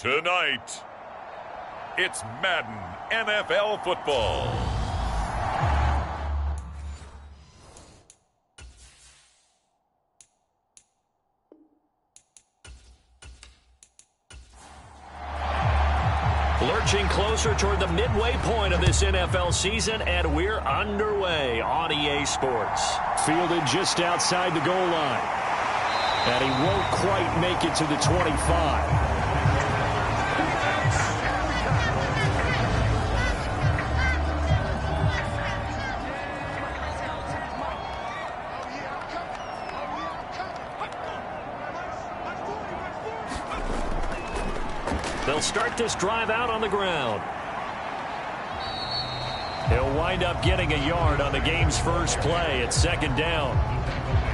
Tonight, it's Madden NFL Football. Lurching closer toward the midway point of this NFL season, and we're underway on EA Sports. Fielded just outside the goal line. And he won't quite make it to the 25. They'll start this drive out on the ground. He'll wind up getting a yard on the game's first play at second down.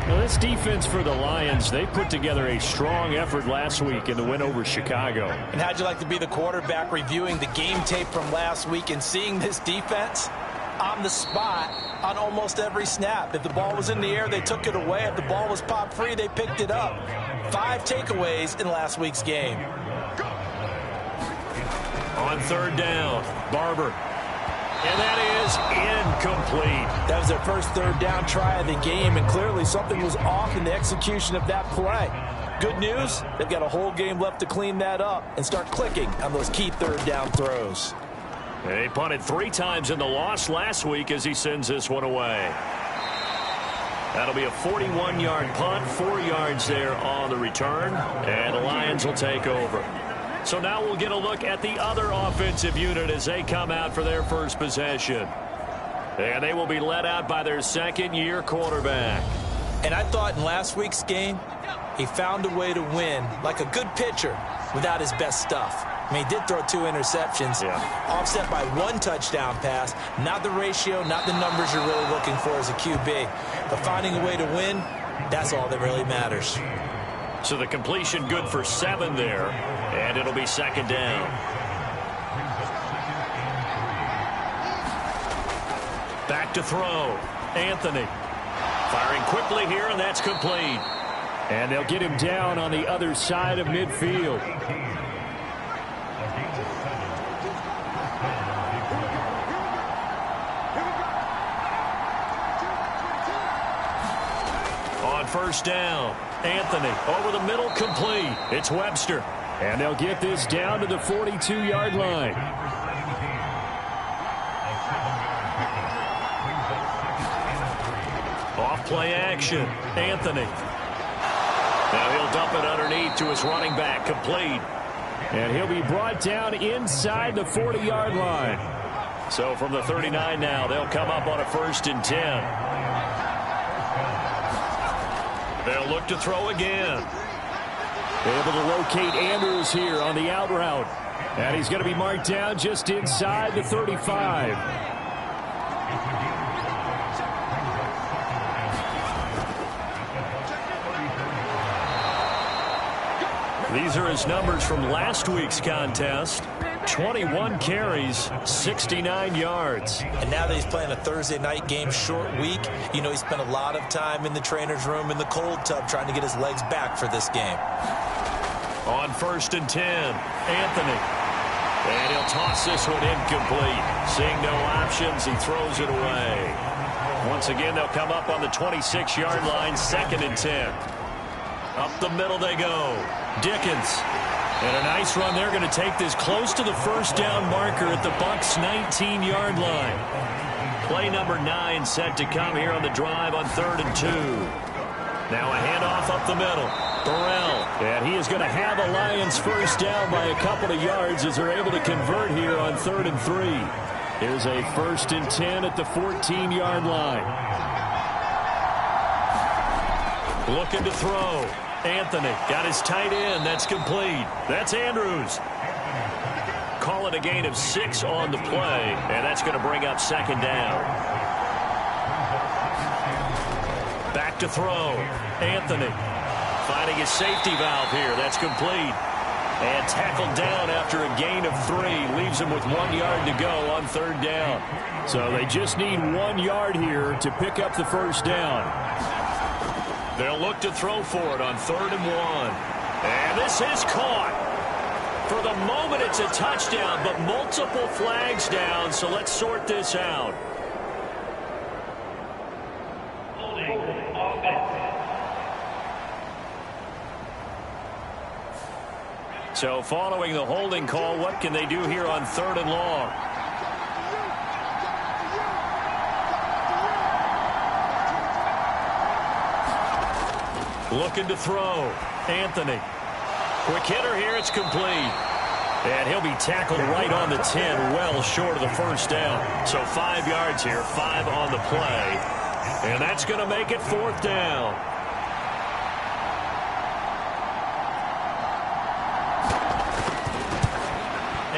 Well, this defense for the Lions, they put together a strong effort last week in the win over Chicago. And how'd you like to be the quarterback reviewing the game tape from last week and seeing this defense on the spot on almost every snap? If the ball was in the air, they took it away. If the ball was popped free, they picked it up. 5 takeaways in last week's game. On third down, Barber. And that is incomplete. That was their first third down try of the game, and clearly something was off in the execution of that play. Good news, they've got a whole game left to clean that up and start clicking on those key third down throws. He punted 3 times in the loss last week as he sends this one away. That'll be a 41-yard punt, 4 yards there on the return, and the Lions will take over. So now we'll get a look at the other offensive unit as they come out for their first possession. And they will be led out by their second-year quarterback. And I thought in last week's game, he found a way to win like a good pitcher without his best stuff. I mean, he did throw 2 interceptions, offset by 1 touchdown pass. Not the ratio, not the numbers you're really looking for as a QB. But finding a way to win, that's all that really matters. So the completion good for 7 there, and it'll be second down. Back to throw. Anthony. Firing quickly here, and that's complete. And they'll get him down on the other side of midfield. On first down, Anthony over the middle, complete. It's Webster. And they'll get this down to the 42-yard line. Off play action, Anthony. Now he'll dump it underneath to his running back, complete. And he'll be brought down inside the 40-yard line. So from the 39 now, they'll come up on a 1st and 10. They'll look to throw again. Able to locate Andrews here on the out route. And he's going to be marked down just inside the 35. These are his numbers from last week's contest. 21 carries, 69 yards. And now that he's playing a Thursday night game, short week, you know he spent a lot of time in the trainer's room in the cold tub trying to get his legs back for this game. On 1st and 10, Anthony. And he'll toss this one incomplete. Seeing no options, he throws it away. Once again, they'll come up on the 26-yard line, 2nd and 10. Up the middle they go. Dickens. And a nice run. They're going to take this close to the first down marker at the Bucs' 19-yard line. Play number 9 set to come here on the drive on 3rd and 2. Now a handoff up the middle. Burrell. And he is going to have a Lions first down by a couple of yards as they're able to convert here on 3rd and 3. Here's a 1st and 10 at the 14-yard line. Looking to throw. Anthony got his tight end. That's complete. That's Andrews. Call it a gain of 6 on the play, and that's going to bring up 2nd down. Back to throw. Anthony finding his safety valve here. That's complete. And tackled down after a gain of 3. Leaves him with 1 yard to go on 3rd down. So they just need 1 yard here to pick up the first down. They'll look to throw for it on 3rd and 1. And this is caught For the moment, it's a touchdown, but multiple flags down, so let's sort this out. So following the holding call, what can they do here on 3rd and long? Looking to throw. Anthony. Quick hitter here. It's complete. And he'll be tackled right on the 10, well short of the first down. So 5 yards here, 5 on the play. And that's going to make it 4th down.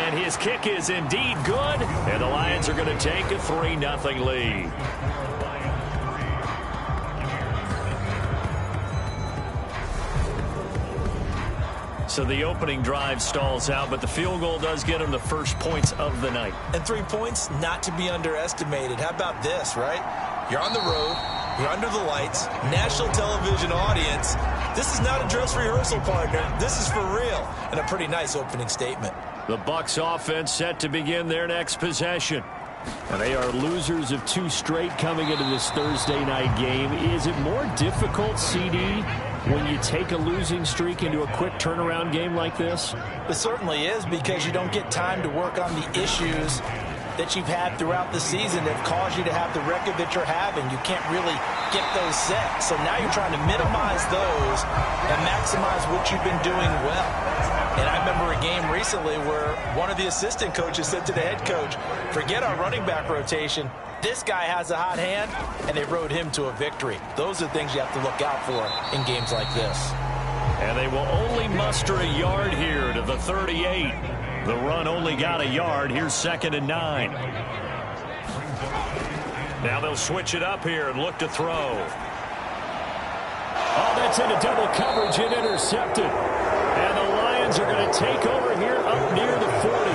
And his kick is indeed good. And the Lions are going to take a 3-0 lead. So the opening drive stalls out, but the field goal does get them the first points of the night. And 3 points, not to be underestimated. How about this, right? You're on the road. You're under the lights. National television audience. This is not a dress rehearsal, partner. This is for real. And a pretty nice opening statement. The Bucs offense set to begin their next possession. And they are losers of 2 straight coming into this Thursday night game. Is it more difficult, CD, when you take a losing streak into a quick turnaround game like this? It certainly is, because you don't get time to work on the issues that you've had throughout the season that have caused you to have the record that you're having. You can't really get those set. So now you're trying to minimize those and maximize what you've been doing well. And I remember a game recently where one of the assistant coaches said to the head coach, forget our running back rotation. This guy has a hot hand, and they rode him to a victory. Those are things you have to look out for in games like this. And they will only muster a yard here to the 38. The run only got a yard. Here's 2nd and 9. Now they'll switch it up here and look to throw. Oh, that's into double coverage and intercepted. And the Lions are going to take over here up near the 40.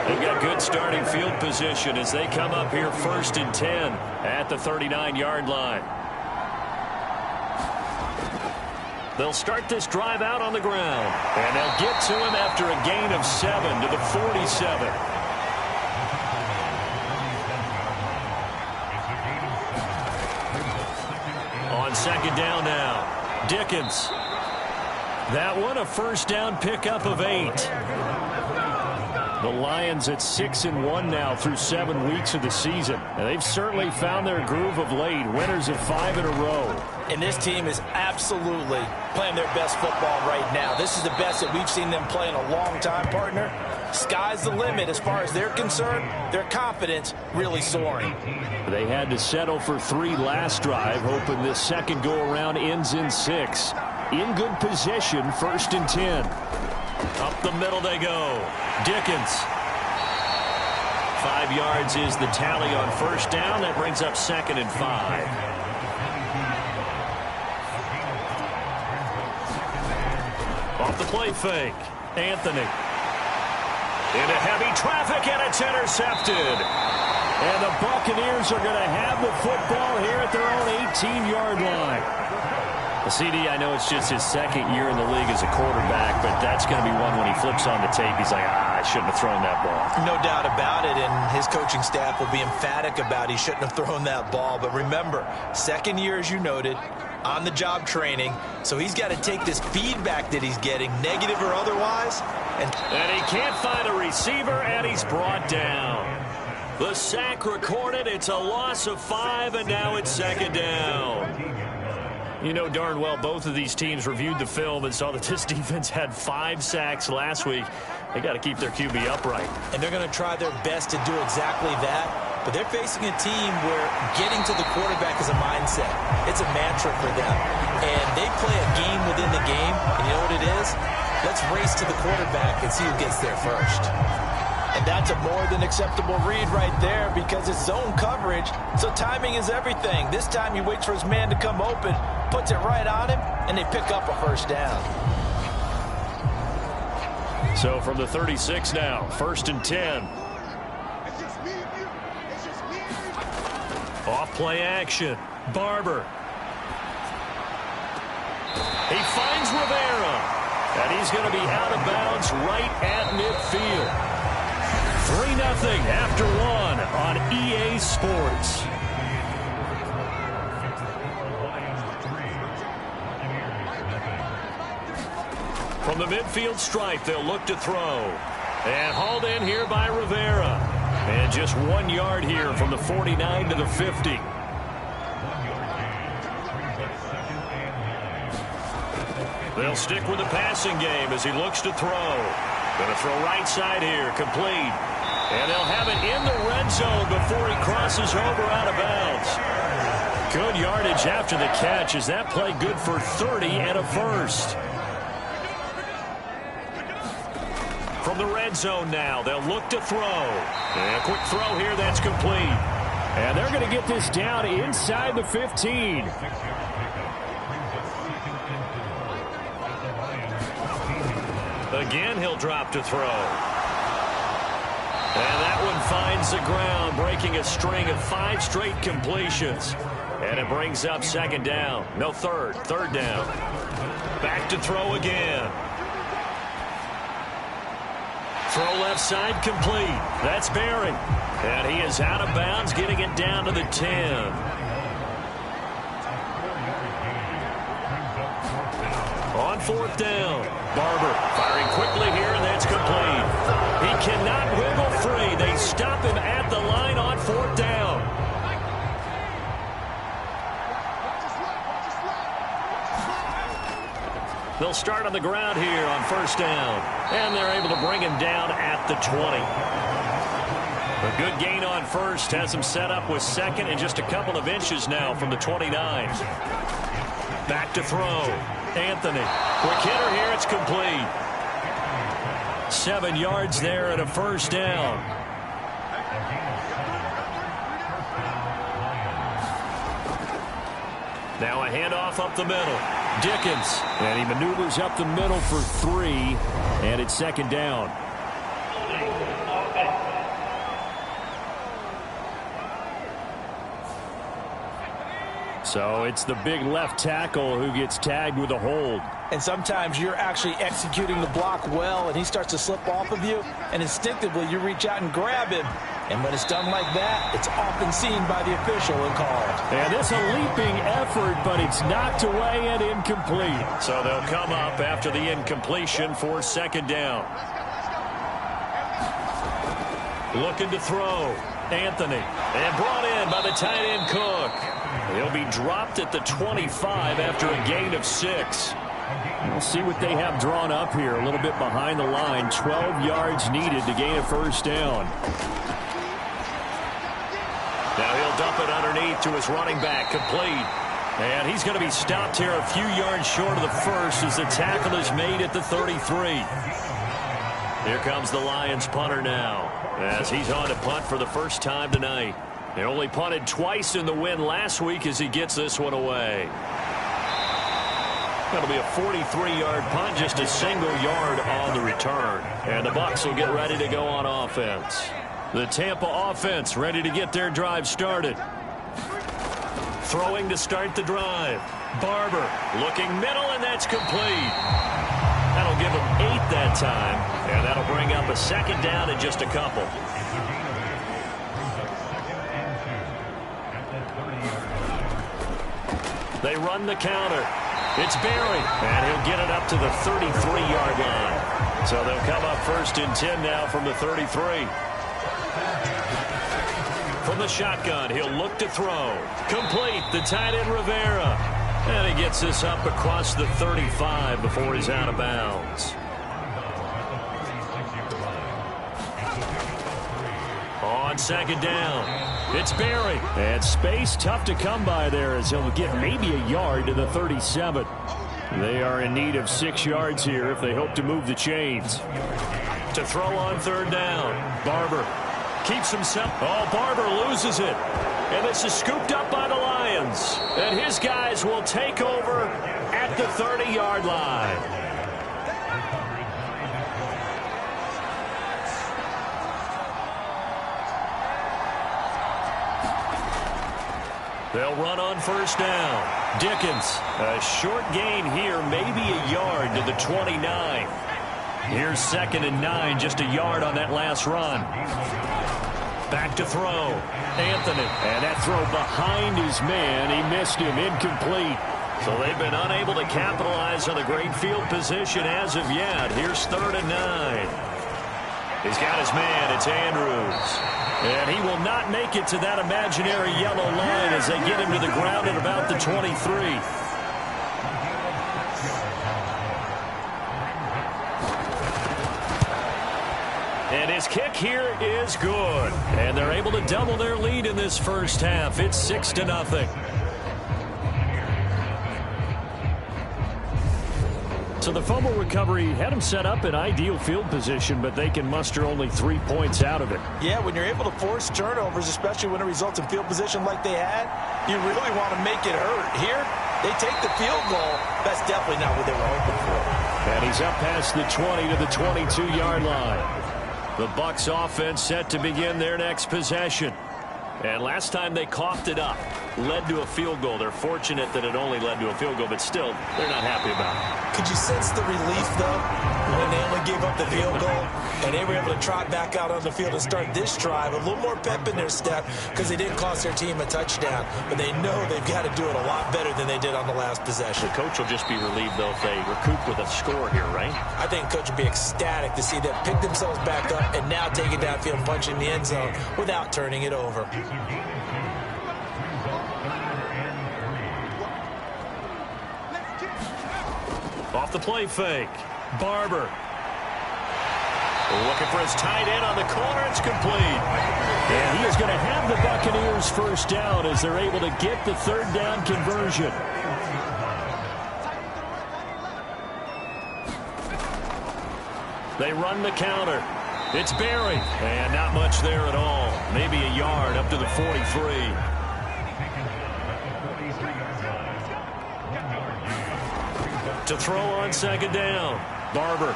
They've got good starting field position as they come up here 1st and 10 at the 39-yard line. They'll start this drive out on the ground. And they'll get to him after a gain of 7 to the 47. On 2nd down now, Dickens. That one a first down pickup of 8. The Lions at 6-1 now through 7 weeks of the season. And they've certainly found their groove of late. Winners of 5 in a row. And this team is absolutely playing their best football right now. This is the best that we've seen them play in a long time, partner. Sky's the limit as far as they're concerned. Their confidence really soaring. They had to settle for 3 last drive, hoping this second go-around ends in 6. In good position, 1st and 10. Up the middle they go. Dickens. 5 yards is the tally on 1st down. That brings up 2nd and 5. Off the play fake. Anthony. Into heavy traffic, and it's intercepted. And the Buccaneers are going to have the football here at their own 18-yard line. Well, CD, I know it's just his 2nd year in the league as a quarterback, but that's going to be one when he flips on the tape. He's like, I shouldn't have thrown that ball. No doubt about it, and his coaching staff will be emphatic about he shouldn't have thrown that ball. But remember, 2nd year, as you noted, on-the-job training, so he's got to take this feedback that he's getting, negative or otherwise. And he can't find a receiver, and he's brought down. The sack recorded. It's a loss of 5, and now it's 2nd down. You know darn well both of these teams reviewed the film and saw that this defense had 5 sacks last week. They got to keep their QB upright. And they're going to try their best to do exactly that. But they're facing a team where getting to the quarterback is a mindset. It's a mantra for them. And they play a game within the game. And you know what it is? Let's race to the quarterback and see who gets there first. And that's a more than acceptable read right there because it's zone coverage. So timing is everything. This time he waits for his man to come open, puts it right on him, and they pick up a 1st down. So from the 36 now, 1st and 10. Off play action. Barber. He finds Rivera. And he's going to be out of bounds right at midfield. 3-0 after one on EA Sports. From the midfield stripe, they'll look to throw. And hauled in here by Rivera. And just 1 yard here from the 49 to the 50. They'll stick with the passing game as he looks to throw. Going to throw right side here, complete. And they'll have it in the red zone before he crosses over out of bounds. Good yardage after the catch. Is that play good for 30 and a first? From the red zone now, they'll look to throw. And a quick throw here, that's complete. And they're going to get this down inside the 15. Again, he'll drop to throw. And that one finds the ground, breaking a string of 5 straight completions. And it brings up second down. No, third down. Back to throw again. Throw left side complete. That's Barry. And he is out of bounds, getting it down to the 10. On fourth down, Barber firing quickly here, and that's complete. He cannot wiggle free. They stop him at the line on fourth down. They'll start on the ground here on first down. And they're able to bring him down at the 20. A good gain on first has him set up with second and just a couple of inches now from the 29. Back to throw. Anthony. Quick hitter here. It's complete. 7 yards there and a first down. Now a handoff up the middle. Dickens. And he maneuvers up the middle for 3. And it's second down. So it's the big left tackle who gets tagged with a hold. And sometimes you're actually executing the block well, and he starts to slip off of you, and instinctively you reach out and grab him. And when it's done like that, it's often seen by the official and called. And it's a leaping effort, but it's knocked away and incomplete. So they'll come up after the incompletion for second down. Looking to throw. Anthony. And brought in by the tight end Cook. He'll be dropped at the 25 after a gain of 6. We'll see what they have drawn up here. A little bit behind the line. 12 yards needed to gain a first down. Now he'll dump it underneath to his running back, complete. And he's going to be stopped here a few yards short of the first as the tackle is made at the 33. Here comes the Lions punter now as he's on to punt for the first time tonight. They only punted twice in the win last week as he gets this one away. That'll be a 43-yard punt, just a single yard on the return. And the Bucs will get ready to go on offense. The Tampa offense ready to get their drive started. Throwing to start the drive. Barber looking middle, and that's complete. That'll give him 8 that time, and that'll bring up a second down in just a couple. They run the counter. It's Barry, and he'll get it up to the 33-yard line. So they'll come up first and 10 now from the 33. From the shotgun, he'll look to throw. Complete, the tight end Rivera. And he gets this up across the 35 before he's out of bounds. On second down, it's Barry. And space tough to come by there as he'll get maybe a yard to the 37. They are in need of 6 yards here if they hope to move the chains. To throw on third down, Barber keeps himself. Oh, Barber loses it. And this is scooped up by the Lions. And his guys will take over at the 30-yard line. They'll run on first down. Dickens, a short gain here, maybe a yard to the 29. Here's 2nd and 9, just a yard on that last run. Back to throw. Anthony. And that throw behind his man. He missed him. Incomplete. So they've been unable to capitalize on the great field position as of yet. Here's 3rd and 9. He's got his man. It's Andrews. And he will not make it to that imaginary yellow line as they get him to the ground at about the 23. And his kick here is good. And they're able to double their lead in this first half. It's 6-0. So the fumble recovery had them set up in ideal field position, but they can muster only 3 points out of it. Yeah, when you're able to force turnovers, especially when it results in field position like they had, you really want to make it hurt. Here, they take the field goal. That's definitely not what they were hoping for. And he's up past the 20 to the 22-yard line. The Bucs offense set to begin their next possession. And last time they coughed it up, led to a field goal. They're fortunate that it only led to a field goal, but still, they're not happy about it. Could you sense the relief, though, when they only gave up the field goal and they were able to trot back out on the field and start this drive? A little more pep in their step because they didn't cost their team a touchdown, but they know they've got to do it a lot better than they did on the last possession. The coach will just be relieved, though, if they recoup with a score here, right? I think the coach will be ecstatic to see them pick themselves back up and now take it downfield and punch in the end zone without turning it over. Off the play fake. Barber. Looking for his tight end on the corner. It's complete. And he is going to have the Buccaneers first down as they're able to get the 3rd down conversion. They run the counter. It's Berry. And not much there at all. Maybe a yard up to the 43. To throw on 2nd down. Barber.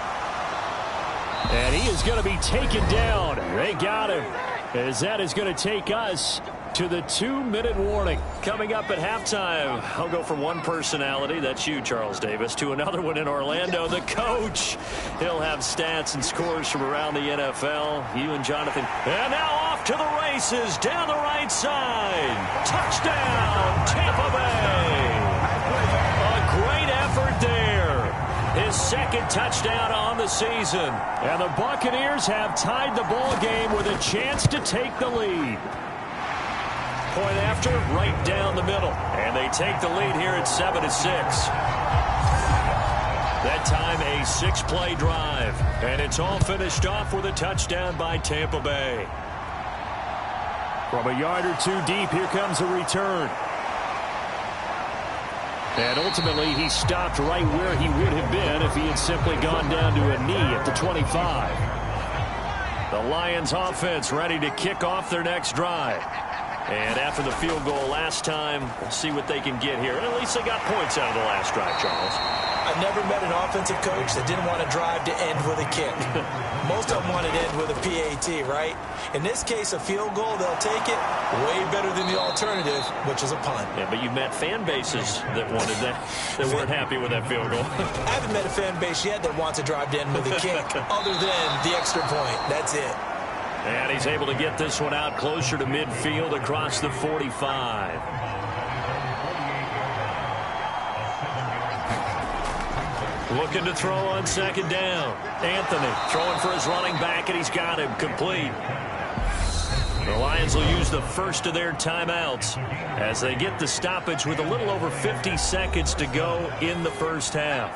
And he is going to be taken down. They got him. As that is going to take us to the 2-minute warning. Coming up at halftime, I'll go from one personality, that's you, Charles Davis, to another one in Orlando, the coach. He'll have stats and scores from around the NFL. You and Jonathan. And now off to the races, down the right side. Touchdown, Tampa Bay. A great effort there. His 2nd touchdown on the season. And the Buccaneers have tied the ball game with a chance to take the lead. Point after, right down the middle. And they take the lead here at 7-6. That time a 6-play drive. And it's all finished off with a touchdown by Tampa Bay. From a yard or two deep, here comes a return. And ultimately, he stopped right where he would have been if he had simply gone down to a knee at the 25. The Lions offense ready to kick off their next drive. And after the field goal last time, we'll see what they can get here. And at least they got points out of the last drive, Charles. I've never met an offensive coach that didn't want to drive to end with a kick. Most of them want to end with a PAT, right? In this case, a field goal, they'll take it way better than the alternative, which is a punt. Yeah, but you've met fan bases that wanted that, that weren't happy with that field goal. I haven't met a fan base yet that wants to drive to end with a kick other than the extra point. That's it. And he's able to get this one out closer to midfield across the 45. Looking to throw on 2nd down. Anthony throwing for his running back, and he's got him complete. The Lions will use the first of their timeouts as they get the stoppage with a little over 50 seconds to go in the first half.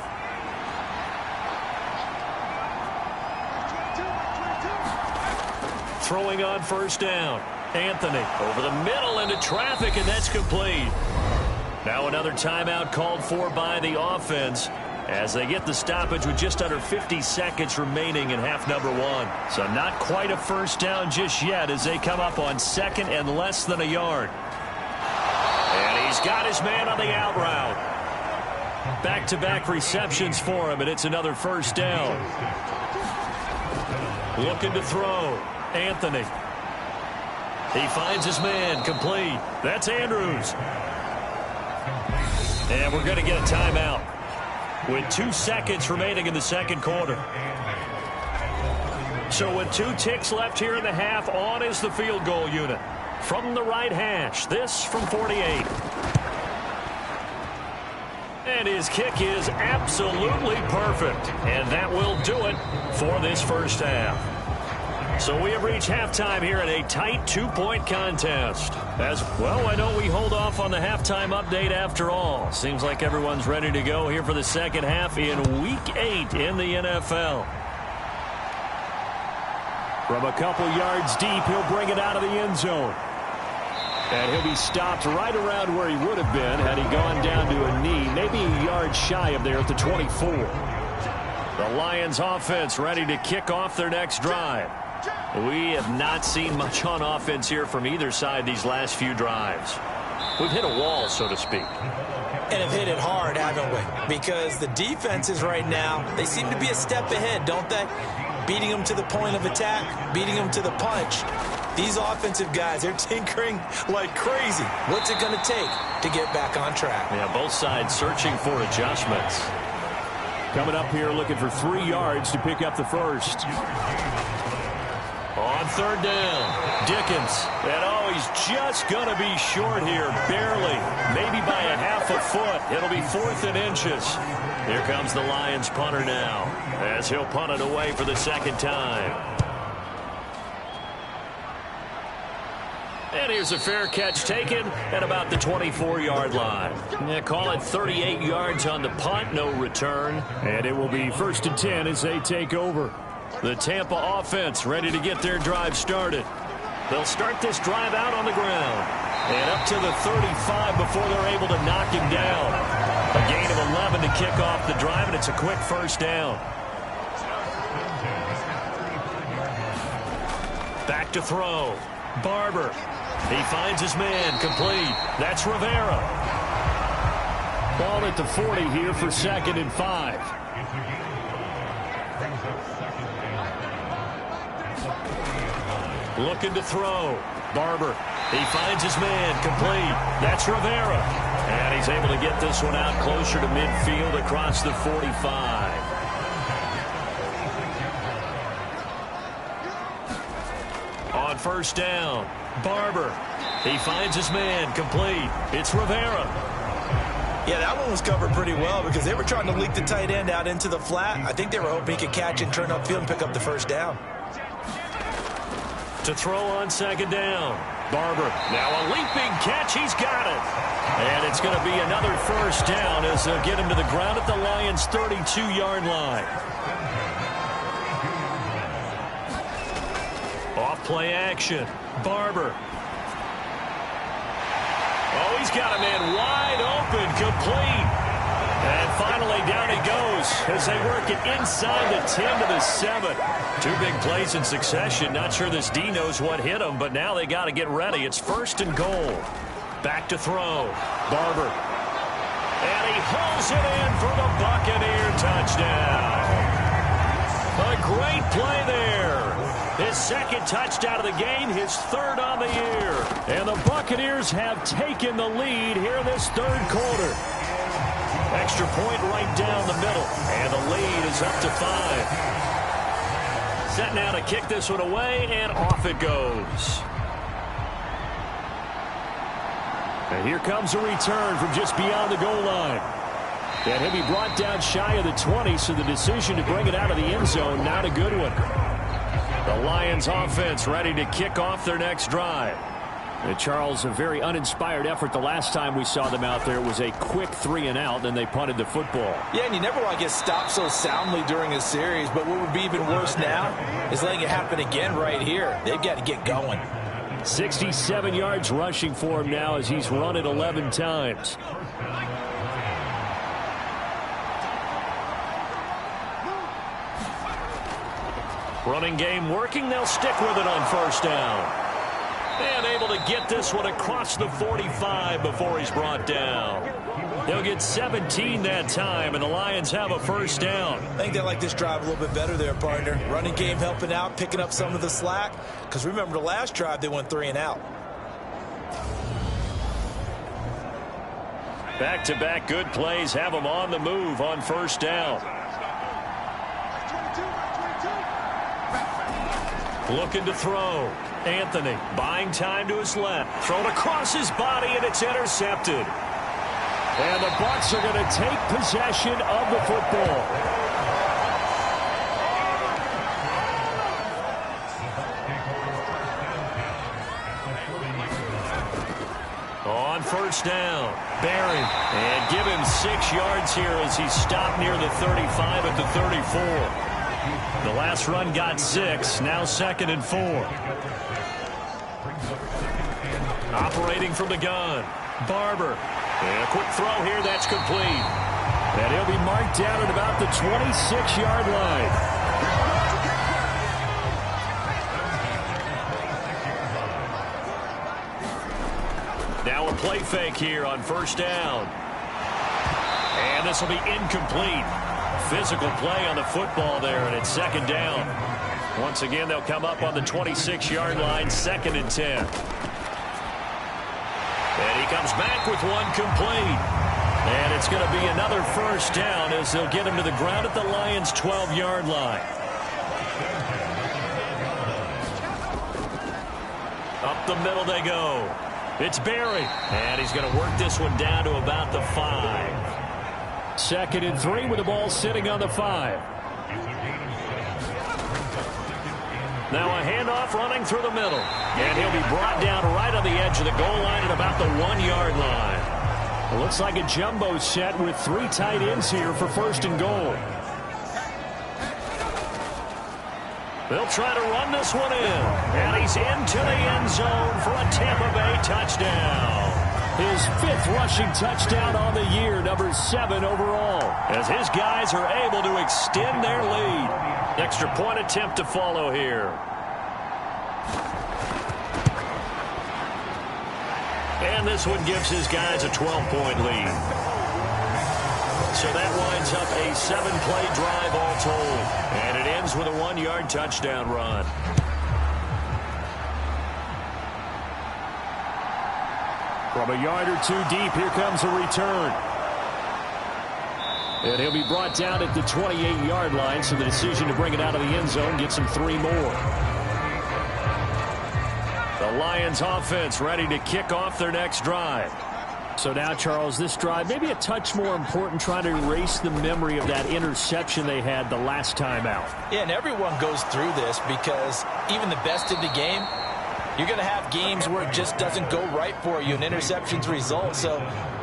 Throwing on 1st down. Anthony over the middle into traffic, and that's complete. Now another timeout called for by the offense as they get the stoppage with just under 50 seconds remaining in half number 1. So not quite a first down just yet as they come up on 2nd and less than a yard. And he's got his man on the out route. Back-to-back receptions for him, and it's another first down. Looking to throw. Anthony. He finds his man complete. That's Andrews. And we're going to get a timeout with 2 seconds remaining in the second quarter. So with 2 ticks left here in the half, on is the field goal unit. From the right hash, this from 48. And his kick is absolutely perfect. And that will do it for this first half. So we have reached halftime here in a tight 2-point contest. As well, why don't we hold off on the halftime update after all? Seems like everyone's ready to go here for the second half in Week 8 in the NFL. From a couple yards deep, he'll bring it out of the end zone. And he'll be stopped right around where he would have been had he gone down to a knee, maybe a yard shy of there at the 24. The Lions offense ready to kick off their next drive. We have not seen much on offense here from either side these last few drives. We've hit a wall, so to speak. And have hit it hard, haven't we? Because the defenses right now, they seem to be a step ahead, don't they? Beating them to the point of attack, beating them to the punch. These offensive guys, they're tinkering like crazy. What's it going to take to get back on track? Yeah, both sides searching for adjustments. Coming up here looking for 3 yards to pick up the first. On third down, Dickens. And oh, he's just going to be short here, barely. Maybe by a half a foot. It'll be 4th and inches. Here comes the Lions punter now, as he'll punt it away for the second time. And here's a fair catch taken at about the 24-yard line. Yeah, call it 38 yards on the punt, no return. And it will be 1st and 10 as they take over. The Tampa offense ready to get their drive started. They'll start this drive out on the ground. And up to the 35 before they're able to knock him down. A gain of 11 to kick off the drive, and it's a quick first down. Back to throw. Barber. He finds his man, complete. That's Rivera. Ball at the 40 here for 2nd and 5. Looking to throw. Barber. He finds his man, complete. That's Rivera. And he's able to get this one out closer to midfield across the 45. On first down, Barber. He finds his man, complete. It's Rivera. Yeah, that one was covered pretty well because they were trying to leak the tight end out into the flat. I think they were hoping he could catch and turn upfield and pick up the first down. To throw on second down, Barber. Now a leaping catch. He's got it. And it's going to be another first down as they'll get him to the ground at the Lions' 32-yard line. Off play action. Barber. Oh, he's got a man wide open, complete. And finally down he goes as they work it inside the 10 to the 7. 2 big plays in succession. Not sure this D knows what hit him, but now they got to get ready. It's 1st and goal. Back to throw. Barber. And he hauls it in for the Buccaneer touchdown. A great play there. His 2nd touchdown of the game, his 3rd on the year. And the Buccaneers have taken the lead here in this 3rd quarter. Extra point right down the middle. And the lead is up to 5. Set now to kick this one away, and off it goes. And here comes a return from just beyond the goal line. And he'll be brought down shy of the 20, so the decision to bring it out of the end zone, not a good one. The Lions offense ready to kick off their next drive. And Charles, a very uninspired effort the last time we saw them out there. It was a quick 3-and-out, then they punted the football. Yeah, and you never want to get stopped so soundly during a series, but what would be even worse now is letting it happen again right here. They've got to get going. 67 yards rushing for him now as he's run it 11 times. Running game working. They'll stick with it on first down. And able to get this one across the 45 before he's brought down. They'll get 17 that time, and the Lions have a first down. I think they like this drive a little bit better there, partner. Running game helping out, picking up some of the slack. Because remember the last drive, they went 3-and-out. Back-to-back good plays have them on the move on first down. Looking to throw. Anthony buying time to his left. Thrown across his body, and it's intercepted. And the Bucs are going to take possession of the football. On first down, Barry. And give him 6 yards here as he stopped near the 35 at the 34. The last run got 6, now 2nd and 4. Operating from the gun, Barber. And a quick throw here, that's complete. And he'll be marked down at about the 26-yard line. Now a play fake here on first down. And this will be incomplete. Physical play on the football there, and it's 2nd down. Once again, they'll come up on the 26-yard line, 2nd and 10. And he comes back with one complete. And it's going to be another first down as they'll get him to the ground at the Lions' 12-yard line. Up the middle they go. It's Barry. And he's going to work this one down to about the 5. 2nd and 3 with the ball sitting on the 5. Now a handoff running through the middle. And he'll be brought down right on the edge of the goal line at about the 1-yard line. It looks like a jumbo set with 3 tight ends here for 1st and goal. They'll try to run this one in. And he's into the end zone for a Tampa Bay touchdown. His 5th rushing touchdown on the year, number 7 overall, as his guys are able to extend their lead. Extra point attempt to follow here. And this one gives his guys a 12-point lead. So that winds up a 7-play drive all told. And it ends with a 1-yard touchdown run. From a yard or 2 deep, here comes a return. And he'll be brought down at the 28-yard line, so the decision to bring it out of the end zone gets him 3 more. The Lions offense ready to kick off their next drive. So now, Charles, this drive maybe a touch more important, trying to erase the memory of that interception they had the last time out. Yeah, and everyone goes through this because even the best in the game, you're going to have games where it just doesn't go right for you, and interceptions result. So,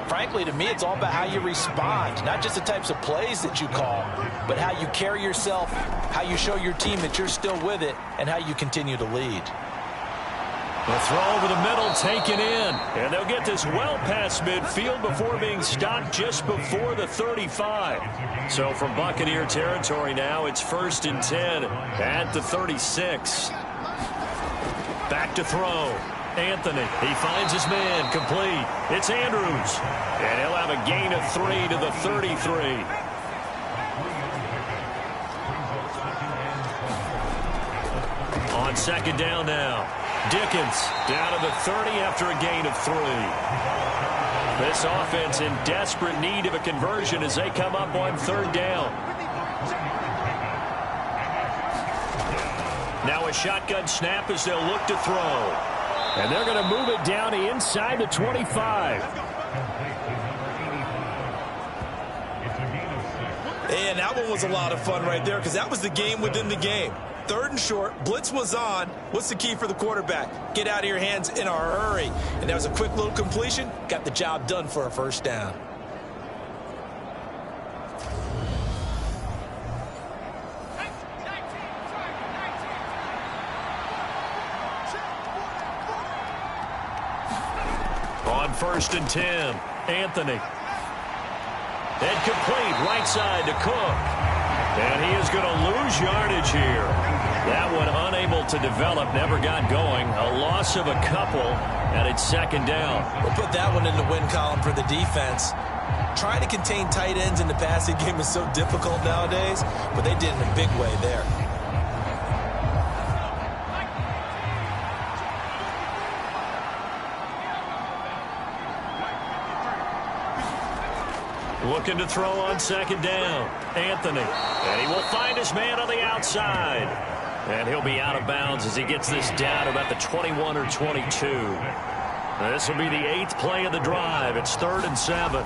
frankly, to me, it's all about how you respond, not just the types of plays that you call, but how you carry yourself, how you show your team that you're still with it, and how you continue to lead. The throw over the middle taken in, and they'll get this well past midfield before being stopped just before the 35. So from Buccaneer territory now, it's 1st and 10 at the 36. Back to throw. Anthony, he finds his man, complete. It's Andrews, and he'll have a gain of 3 to the 33. On 2nd down now. Dickens down to the 30 after a gain of 3. This offense in desperate need of a conversion as they come up on 3rd down. Now a shotgun snap as they'll look to throw. And they're going to move it down inside the 25. And that one was a lot of fun right there because that was the game within the game. 3rd and short, blitz was on. What's the key for the quarterback? Get out of your hands in a hurry. And that was a quick little completion. Got the job done for a 1st down. On 1st and 10, Anthony. And complete right side to Cook. And he is going to lose yardage here. That one unable to develop, never got going. A loss of a couple, and it's 2nd down. We'll put that one in the win column for the defense. Trying to contain tight ends in the passing game is so difficult nowadays, but they did it in a big way there. Looking to throw on second down. Anthony. And he will find his man on the outside. And he'll be out of bounds as he gets this down to about the 21 or 22. This will be the 8th play of the drive. It's 3rd and 7.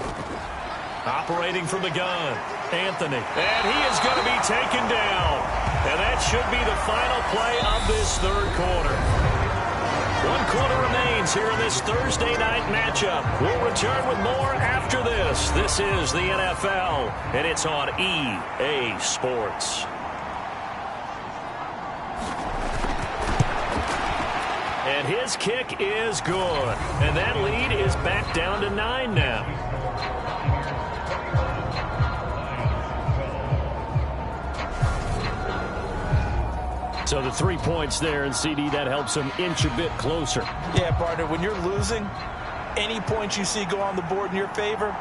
Operating from the gun. Anthony. And he is going to be taken down. And that should be the final play of this 3rd quarter. 1 quarter remains here in this Thursday night matchup. We'll return with more after this. This is the NFL, and it's on EA Sports. And his kick is good. And that lead is back down to 9 now. So the 3 points there, and CD, that helps him inch a bit closer. Yeah, partner, when you're losing, any points you see go on the board in your favor,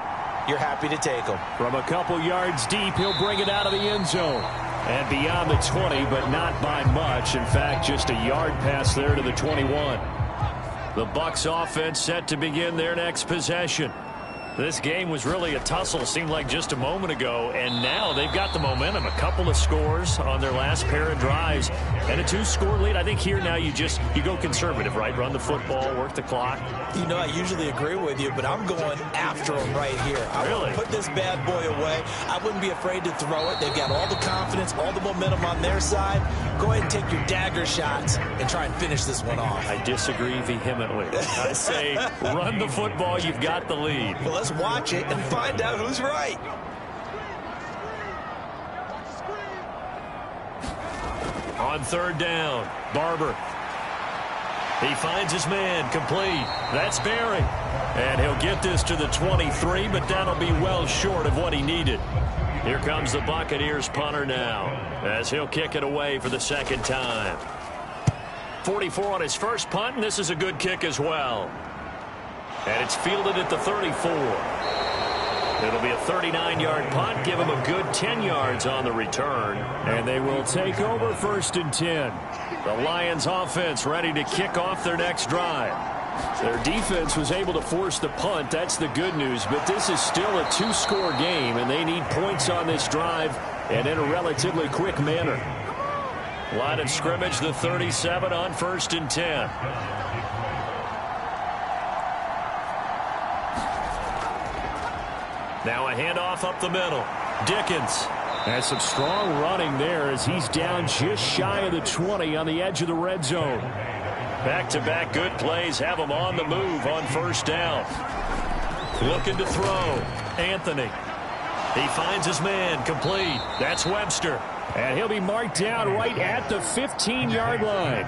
you're happy to take them. From a couple yards deep, he'll bring it out of the end zone. And beyond the 20, but not by much. In fact, just a yard pass there to the 21. The Bucs offense set to begin their next possession. This game was really a tussle, seemed like just a moment ago, and now they've got the momentum. A couple of scores on their last pair of drives, and a 2-score lead. I think here now you go conservative, right? Run the football, work the clock. You know, I usually agree with you, but I'm going after them right here. I want to put this bad boy away. I wouldn't be afraid to throw it. They've got all the confidence, all the momentum on their side. Go ahead and take your dagger shots and try and finish this one off. I disagree vehemently. I say run the football. You've got the lead. Well, let's watch it and find out who's right. On 3rd down, Barber. He finds his man, complete. That's Barry. And he'll get this to the 23, but that'll be well short of what he needed. Here comes the Buccaneers punter now, as he'll kick it away for the 2nd time. 44 on his first punt, and this is a good kick as well. And it's fielded at the 34. It'll be a 39-yard punt, give him a good 10 yards on the return. And they will take over 1st and 10. The Lions offense ready to kick off their next drive. Their defense was able to force the punt. That's the good news. But this is still a 2-score game, and they need points on this drive and in a relatively quick manner. Line of scrimmage, the 37 on 1st and 10. Now a handoff up the middle. Dickens. Has some strong running there as he's down just shy of the 20 on the edge of the red zone. Back-to-back good plays have him on the move on 1st down. Looking to throw. Anthony. He finds his man, complete. That's Webster. And he'll be marked down right at the 15-yard line.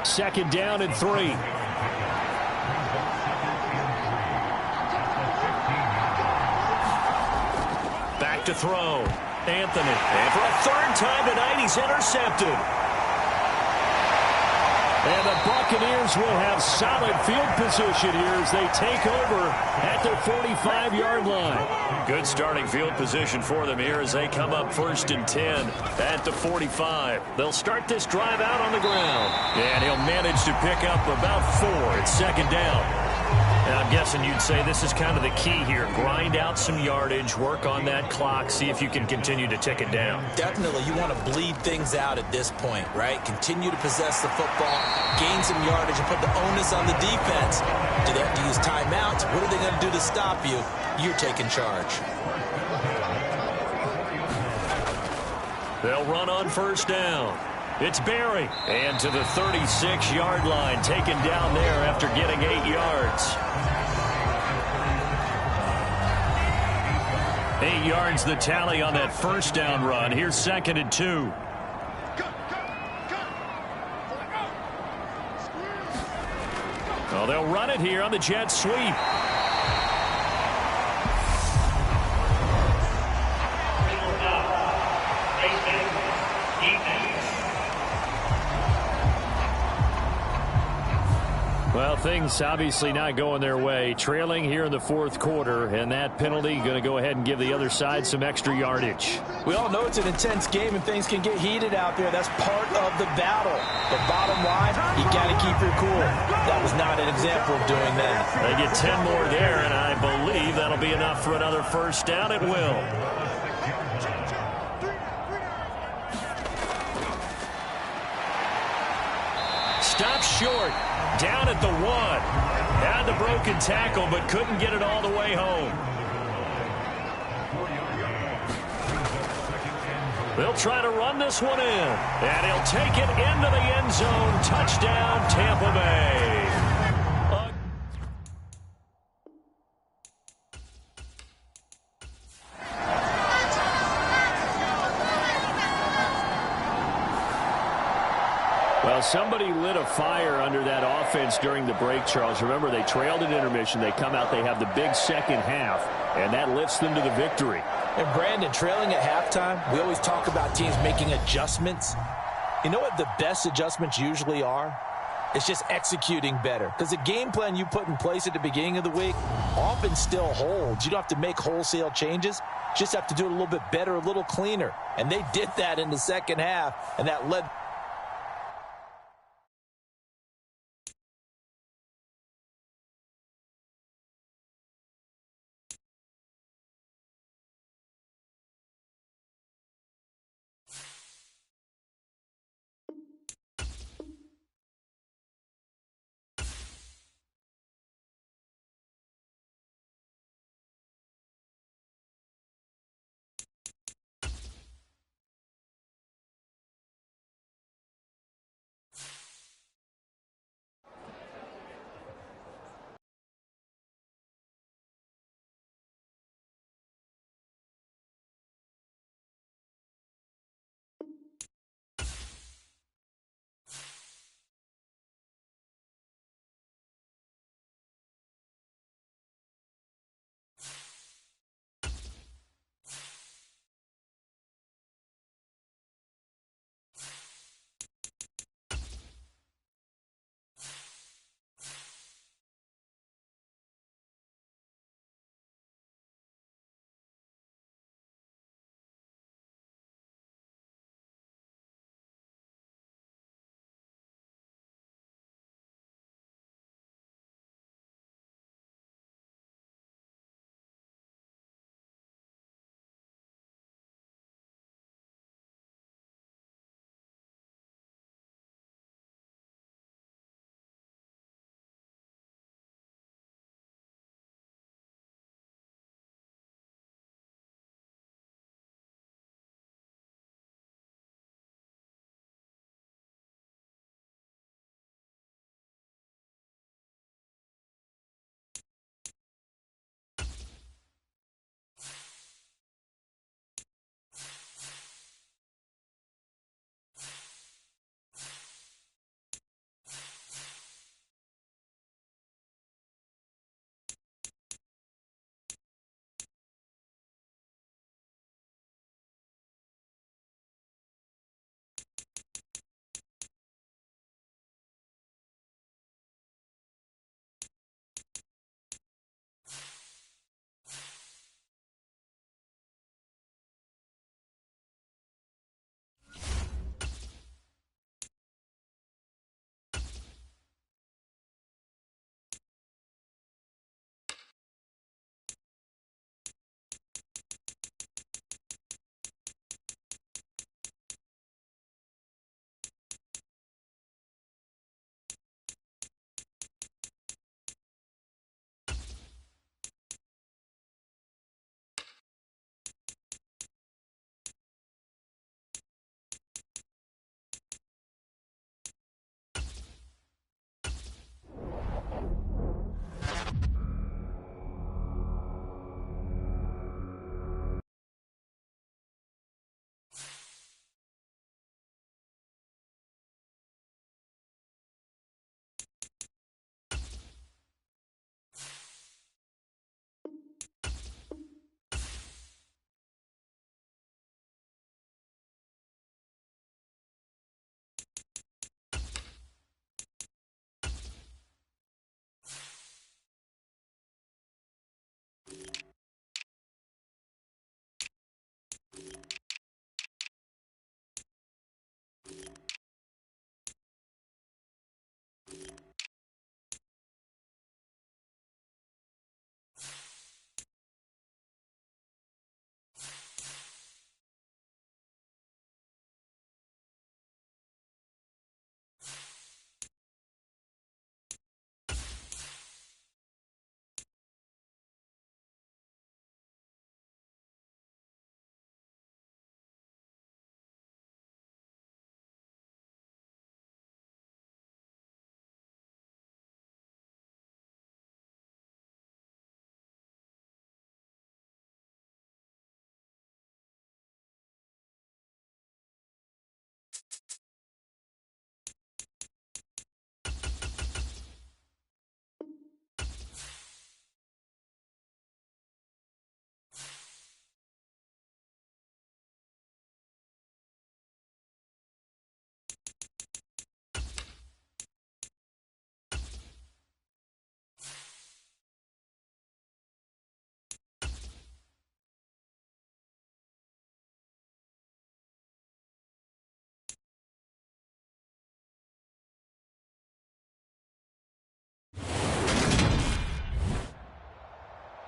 2nd down and 3. Back to throw. Anthony. And for a 3rd time tonight, he's intercepted. And the Buccaneers will have solid field position here as they take over at their 45-yard line. Good starting field position for them here as they come up 1st and 10 at the 45. They'll start this drive out on the ground. And he'll manage to pick up about 4 at 2nd down. And I'm guessing you'd say this is kind of the key here. Grind out some yardage, work on that clock, see if you can continue to tick it down. Definitely, you want to bleed things out at this point, right? Continue to possess the football, gain some yardage, and put the onus on the defense. Do they have to use timeouts? What are they going to do to stop you? You're taking charge. They'll run on 1st down. It's Barry. And to the 36-yard line, taken down there after getting 8 yards. 8 yards the tally on that 1st down run. Here's 2nd and 2. Well, they'll run it here on the jet sweep. Well, things obviously not going their way. Trailing here in the fourth quarter, and that penalty going to go ahead and give the other side some extra yardage. We all know it's an intense game and things can get heated out there. That's part of the battle. But bottom line, you got to keep your cool. That was not an example of doing that. They get 10 more there, and I believe that'll be enough for another first down. It will. Stop short. Down at the 1. Had the broken tackle, but couldn't get it all the way home. They'll try to run this one in. And he'll take it into the end zone. Touchdown, Tampa Bay. Well, somebody lit a fire under that offense during the break, Charles. Remember, they trailed at intermission. They come out, they have the big second half, and that lifts them to the victory. And, Brandon, trailing at halftime, we always talk about teams making adjustments. You know what the best adjustments usually are? It's just executing better. Because the game plan you put in place at the beginning of the week often still holds. You don't have to make wholesale changes. You just have to do it a little bit better, a little cleaner. And they did that in the second half, and that led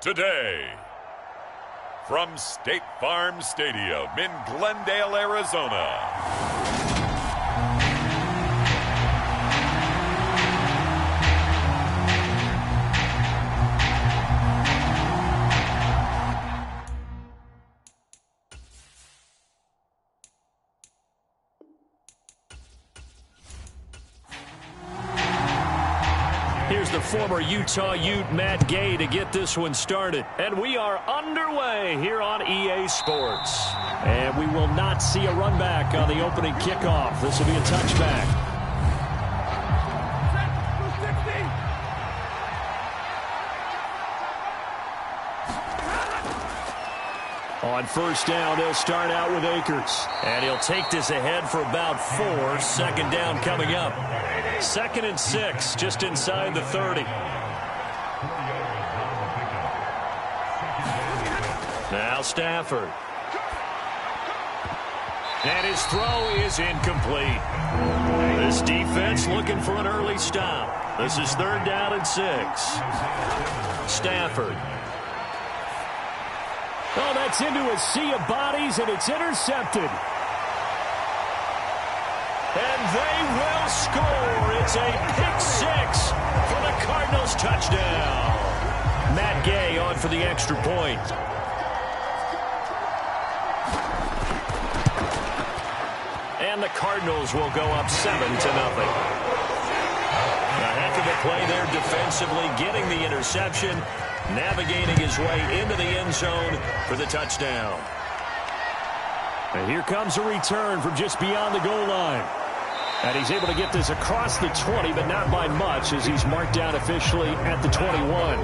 today. From State Farm Stadium in Glendale, Arizona. Here's the former Utah Ute, Matt Gay, to get this one started. And we are underway here on EA Sports. And we will not see a run back on the opening kickoff. This will be a touchback. On first down, they'll start out with Akers. And he'll take this ahead for about 4. Second down coming up. 2nd and 6, just inside the 30. Now Stafford. And his throw is incomplete. This defense looking for an early stop. This is 3rd down and 6. Stafford. Oh, that's into a sea of bodies, and it's intercepted. And they will score. It's a pick 6 for the Cardinals touchdown. Matt Gay on for the extra point. And the Cardinals will go up 7-0. A heck of a play there defensively, getting the interception, navigating his way into the end zone for the touchdown. And here comes a return from just beyond the goal line. And he's able to get this across the 20, but not by much, as he's marked down officially at the 21.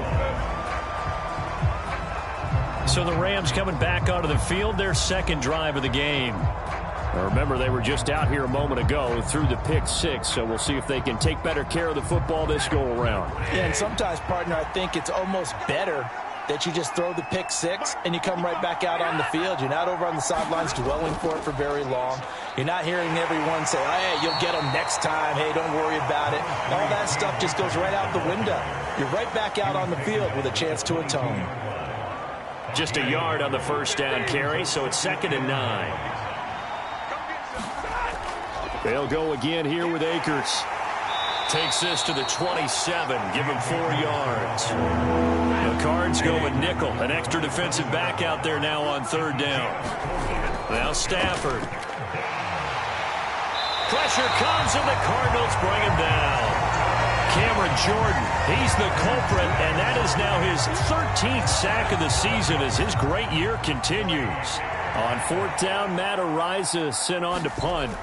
So the Rams coming back onto the field, their second drive of the game. Now remember, they were just out here a moment ago through the pick 6, so we'll see if they can take better care of the football this go-around. Yeah, and sometimes, partner, I think it's almost better that you just throw the pick 6 and you come right back out on the field. You're not over on the sidelines dwelling for it for very long. You're not hearing everyone say, oh, hey, you'll get them next time. Hey, don't worry about it. All that stuff just goes right out the window. You're right back out on the field with a chance to atone. Just a yard on the first down carry, so it's 2nd and 9. They'll go again here with Akers. Takes this to the 27. Give him 4 yards. The Cards go with nickel. An extra defensive back out there now on 3rd down. Now Stafford. Pressure comes, and the Cardinals bring him down. Cameron Jordan, he's the culprit, and that is now his 13th sack of the season as his great year continues. On 4th down, Matt Araiza sent on to punt.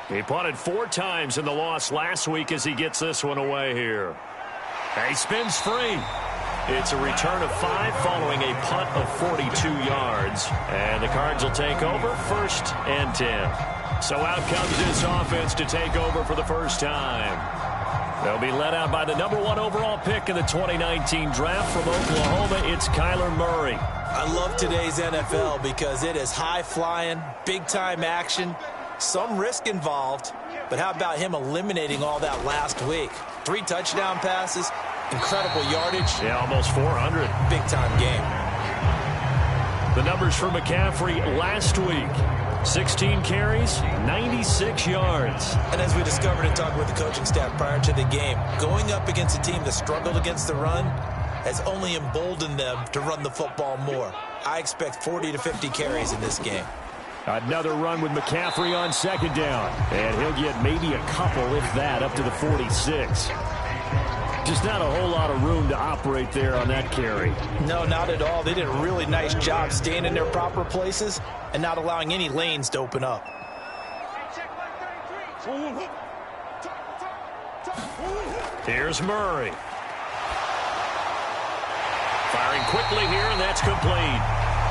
He punted 4 times in the loss last week as he gets this one away here. He spins free. It's a return of 5 following a punt of 42 yards. And the Cards will take over 1st and 10. So out comes this offense to take over for the first time. They'll be led out by the number 1 overall pick in the 2019 draft from Oklahoma. It's Kyler Murray. I love today's NFL because it is high-flying, big-time action. Some risk involved, but how about him eliminating all that last week? 3 touchdown passes, incredible yardage. Yeah, almost 400. Big-time game. The numbers for McCaffrey last week. 16 carries, 96 yards. And as we discovered in talking with the coaching staff prior to the game, going up against a team that struggled against the run has only emboldened them to run the football more. I expect 40 to 50 carries in this game. Another run with McCaffrey on 2nd down. And he'll get maybe a couple, if that, up to the 46. Just not a whole lot of room to operate there on that carry. No, not at all. They did a really nice job staying in their proper places and not allowing any lanes to open up. Here's Murray. Firing quickly here, and that's complete.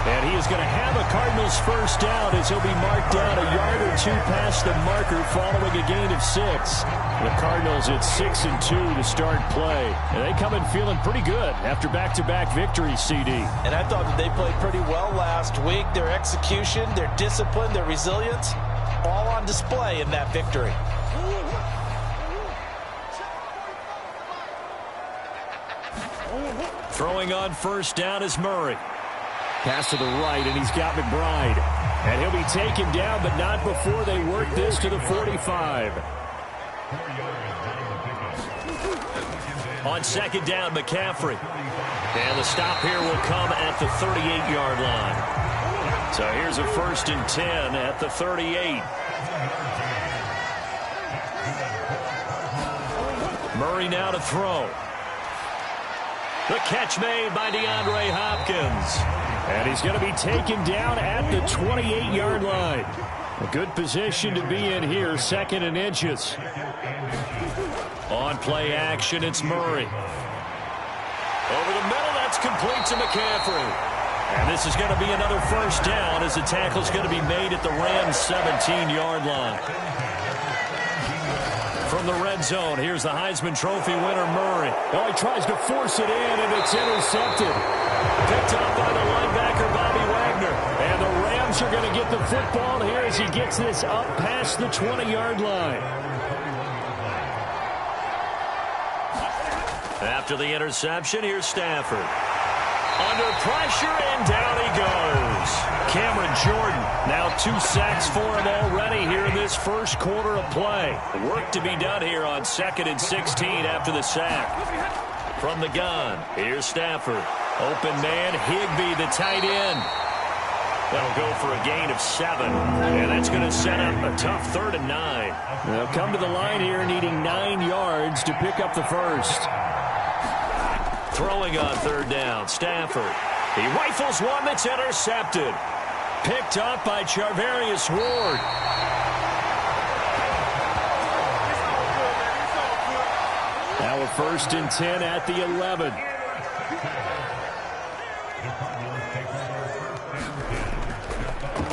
And he is going to have a Cardinals first down as he'll be marked down a yard or 2 past the marker following a gain of 6. The Cardinals at 6-2 to start play. And they come in feeling pretty good after back-to-back victories, CD. And I thought that they played pretty well last week. Their execution, their discipline, their resilience, all on display in that victory. Throwing on first down is Murray. Pass to the right, and he's got McBride. And he'll be taken down, but not before they work this to the 45. On second down, McCaffrey. And the stop here will come at the 38-yard line. So here's a 1st and 10 at the 38. Murray now to throw. The catch made by DeAndre Hopkins. And he's going to be taken down at the 28-yard line. A good position to be in here, 2nd and inches. On play action, it's Murray. Over the middle, that's complete to McCaffrey. And this is going to be another 1st down as the tackle's going to be made at the Rams' 17-yard line. From the red zone, here's the Heisman Trophy winner, Murray. Oh, he tries to force it in, and it's intercepted. Picked up by the linebacker, Bobby Wagner. And the Rams are going to get the football here as he gets this up past the 20-yard line. After the interception, here's Stafford. Under pressure, and down he goes. Cameron Jordan, now 2 sacks for him already here in this first quarter of play. Work to be done here on 2nd and 16 after the sack. From the gun, here's Stafford. Open man, Higbee, the tight end. That'll go for a gain of 7. And that's going to set up a tough 3rd and 9. They'll come to the line here needing 9 yards to pick up the first. Throwing on 3rd down, Stafford. He rifles one that's intercepted. Picked up by Charvarius Ward. Now a 1st and 10 at the 11.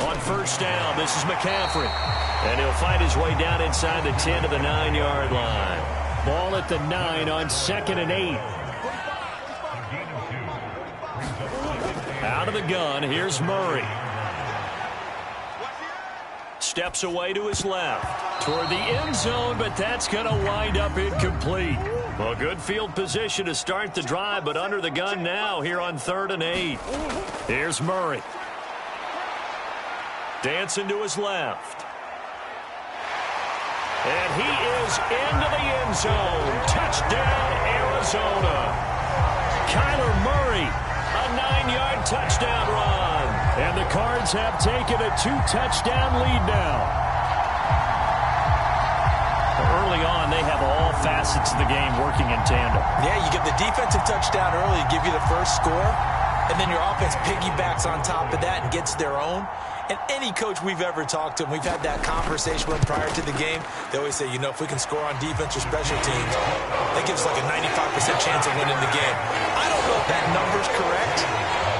On 1st down, this is McCaffrey. And he'll fight his way down inside the 10 to the 9-yard line. Ball at the 9 on 2nd and 8. Out of the gun, here's Murray. Steps away to his left. Toward the end zone, but that's going to wind up incomplete. Well, good field position to start the drive, but under the gun now here on 3rd and 8. Here's Murray. Dancing to his left. And he is into the end zone. Touchdown, Arizona. Kyler Murray. A 9-yard touchdown run. And the Cards have taken a 2-touchdown lead now. Early on, they have all facets of the game working in tandem. Yeah, you get the defensive touchdown early, give you the first score, and then your offense piggybacks on top of that and gets their own. And any coach we've ever talked to, and we've had that conversation with prior to the game, they always say, you know, if we can score on defense or special teams, that gives like a 95% chance of winning the game. I don't know if that number's correct,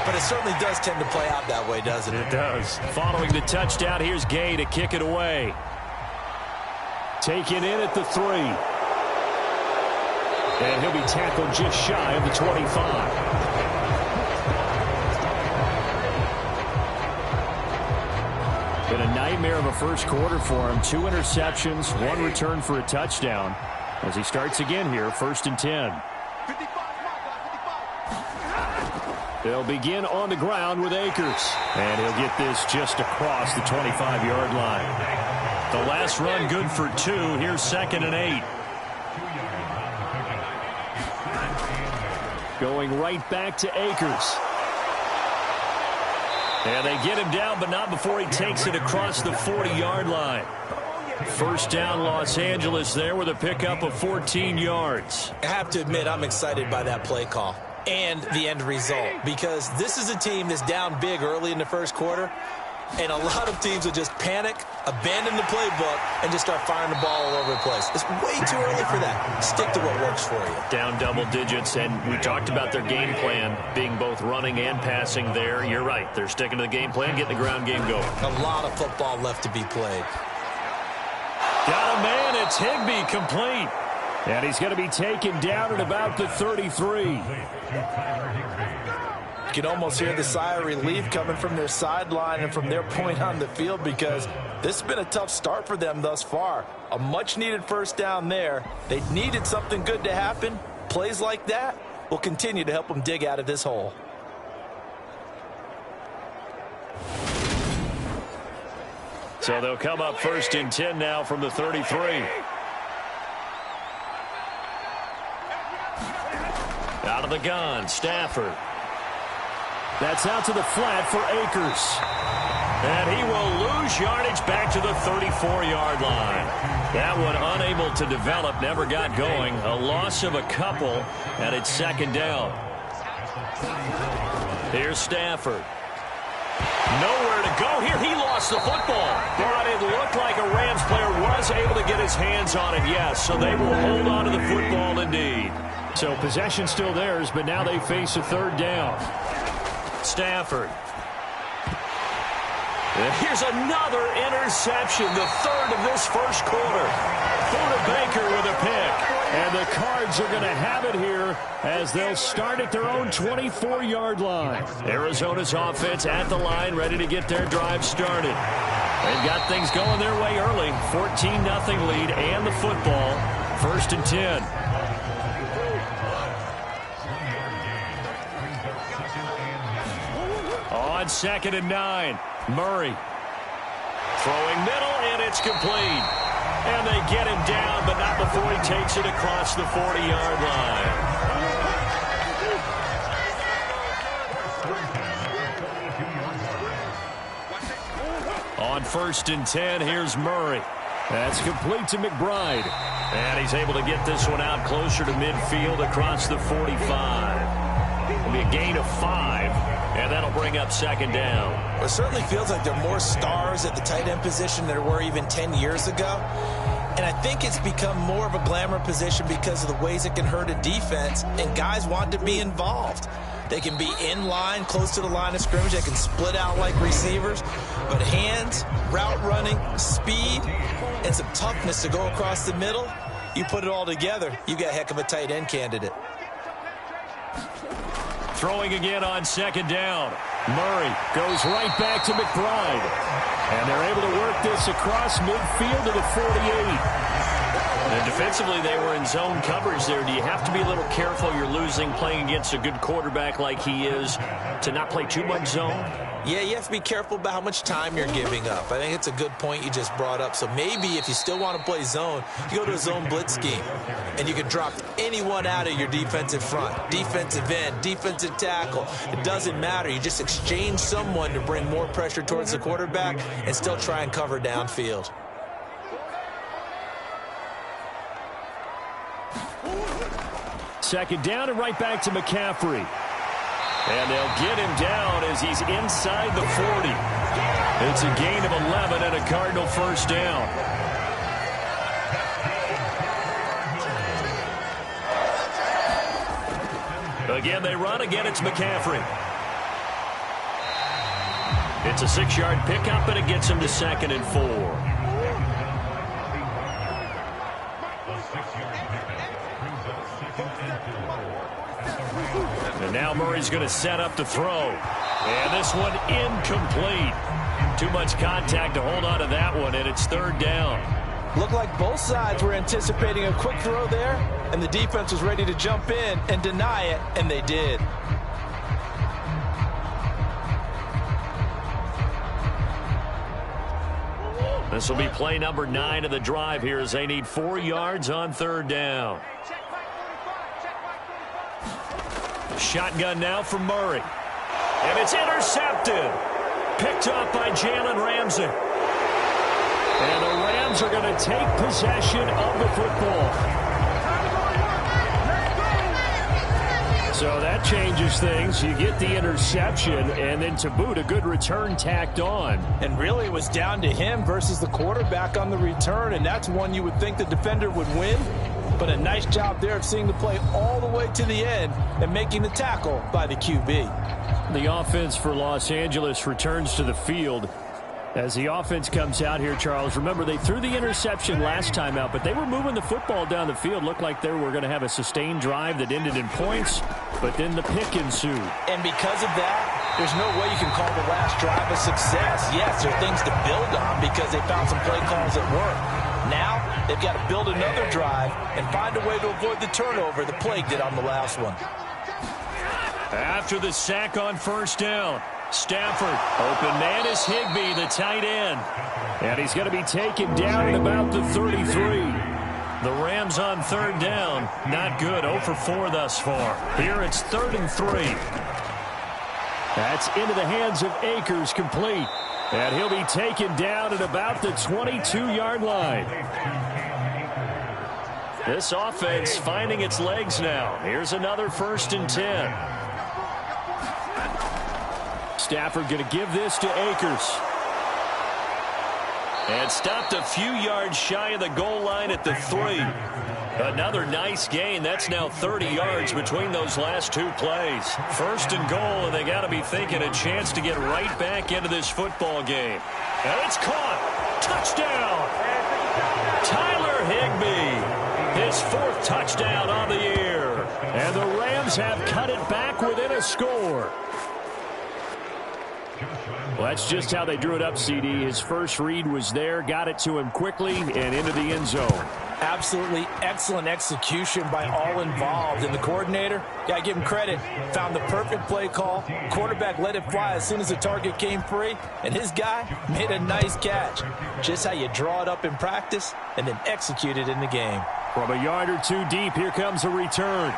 but it certainly does tend to play out that way, doesn't it? It does. Following the touchdown, here's Gay to kick it away. Taken in at the 3. And he'll be tackled just shy of the 25. Been a nightmare of a first quarter for him. 2 interceptions, 1 return for a touchdown. As he starts again here, 1st and 10. They'll begin on the ground with Akers. And he'll get this just across the 25-yard line. The last run good for 2. Here's 2nd and 8. Going right back to Akers. And they get him down, but not before he takes it across the 40-yard line. 1st down, Los Angeles there with a pickup of 14 yards. I have to admit, I'm excited by that play call and the end result, because this is a team that's down big early in the first quarter, and a lot of teams will just panic, abandon the playbook, and just start firing the ball all over the place. It's way too early for that. Stick to what works for you. Down double digits, and we talked about their game plan being both running and passing there. You're right. They're sticking to the game plan, getting the ground game going. A lot of football left to be played. Got a man. It's Higbee, complete. And he's going to be taken down at about the 33. You can almost hear the sigh of relief coming from their sideline and from their point on the field, because this has been a tough start for them thus far. A much-needed 1st down there. They needed something good to happen. Plays like that, will continue to help them dig out of this hole. So they'll come up 1st and 10 now from the 33. Out of the gun, Stafford. That's out to the flat for Akers. And he will lose yardage back to the 34-yard line. That one unable to develop, never got going. A loss of a couple, and it's 2nd down. Here's Stafford. Nowhere to go here. He lost the football. But it looked like a Rams player was able to get his hands on it, yes. So they will hold on to the football indeed. So possession still theirs, but now they face a 3rd down. Stafford. And here's another interception, the 3rd of this 1st quarter. Buda Baker with a pick. And the Cards are going to have it here as they'll start at their own 24-yard line. Arizona's offense at the line, ready to get their drive started. They've got things going their way early. 14-0 lead and the football. 1st and 10. On 2nd and 9. Murray. Throwing middle, and it's complete. And they get him down, but not before he takes it across the 40-yard line. On 1st and 10, here's Murray. That's complete to McBride. And he's able to get this one out closer to midfield across the 45. It'll be a gain of 5, and that'll bring up 2nd down. It certainly feels like there are more stars at the tight end position than there were even 10 years ago. And I think it's become more of a glamour position because of the ways it can hurt a defense, and guys want to be involved. They can be in line, close to the line of scrimmage. They can split out like receivers. But hands, route running, speed, and some toughness to go across the middle, you put it all together, you got a heck of a tight end candidate. Throwing again on 2nd down. Murray goes right back to McBride. And they're able to work this across midfield to the 48. And defensively, they were in zone coverage there. Do you have to be a little careful? You're losing playing against a good quarterback like he is to not play too much zone? Yeah, you have to be careful about how much time you're giving up. I think it's a good point you just brought up. So maybe if you still want to play zone, you go to a zone blitz scheme. And you can drop anyone out of your defensive front. Defensive end, defensive tackle. It doesn't matter. You just exchange someone to bring more pressure towards the quarterback and still try and cover downfield. Second down and right back to McCaffrey. And they'll get him down as he's inside the 40. It's a gain of 11 and a Cardinal 1st down. Again, they run. Again, it's McCaffrey. It's a 6-yard pickup, and it gets him to 2nd and 4. And now Murray's going to set up to throw. And this one incomplete. Too much contact to hold on to that one, and it's 3rd down. Looked like both sides were anticipating a quick throw there, and the defense was ready to jump in and deny it, and they did. This will be play number 9 of the drive here as they need 4 yards on 3rd down. Shotgun now from Murray. And it's intercepted. Picked up by Jalen Ramsey. And the Rams are going to take possession of the football. So that changes things. You get the interception, and then to boot, a good return tacked on. And really it was down to him versus the quarterback on the return, and that's one you would think the defender would win. But a nice job there of seeing the play all the way to the end and making the tackle by the QB. The offense for Los Angeles returns to the field. As the offense comes out here, Charles, remember they threw the interception last time out, but they were moving the football down the field. Looked like they were going to have a sustained drive that ended in points, but then the pick ensued. And because of that, there's no way you can call the last drive a success. Yes, there are things to build on because they found some play calls that work. Now, they've got to build another drive and find a way to avoid the turnover the plague did on the last one. After the sack on first down, Stafford, open man is Higbee, the tight end. And he's going to be taken down at about the 33. The Rams on third down, not good, 0 for 4 thus far. Here it's 3rd and 3. That's into the hands of Akers, complete. And he'll be taken down at about the 22-yard line. This offense finding its legs now. Here's another 1st and 10. Stafford going to give this to Akers. And stopped a few yards shy of the goal line at the 3. Another nice gain. That's now 30 yards between those last 2 plays. 1st and goal, and they got to be thinking a chance to get right back into this football game. And it's caught. Touchdown. Tyler Higbee. His 4th touchdown on the year. And the Rams have cut it back within a score. Well, that's just how they drew it up, CD. His first read was there, got it to him quickly, and into the end zone. Absolutely excellent execution by all involved. And the coordinator, got to give him credit, found the perfect play call. Quarterback let it fly as soon as the target came free, and his guy made a nice catch. Just how you draw it up in practice and then execute it in the game. From a yard or 2 deep, here comes a return.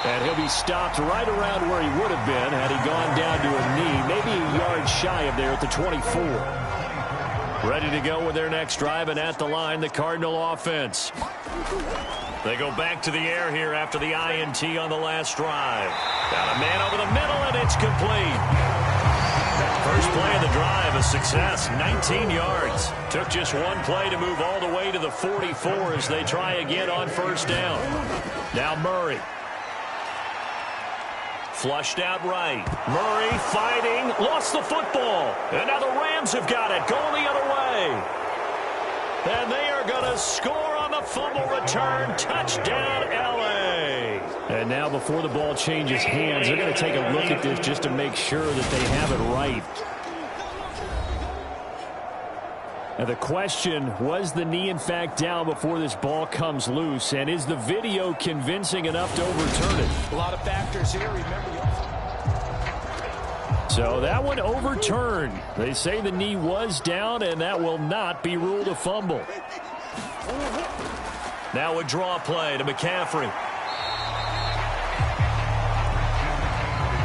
And he'll be stopped right around where he would have been had he gone down to a knee, maybe a yard shy of there at the 24. Ready to go with their next drive, and at the line, the Cardinal offense. They go back to the air here after the INT on the last drive. Got a man over the middle, and it's complete. First play of the drive, a success, 19 yards. Took just 1 play to move all the way to the 44 as they try again on first down. Now Murray. Flushed out right. Murray fighting. Lost the football. And now the Rams have got it. Going the other way. And they are going to score on the fumble return. Touchdown, L.A. And now before the ball changes hands, they're going to take a look at this just to make sure that they have it right. Now the question, was the knee in fact down before this ball comes loose? And is the video convincing enough to overturn it? A lot of factors here. Remember. So that one overturned. They say the knee was down, and that will not be ruled a fumble. Now a draw play to McCaffrey.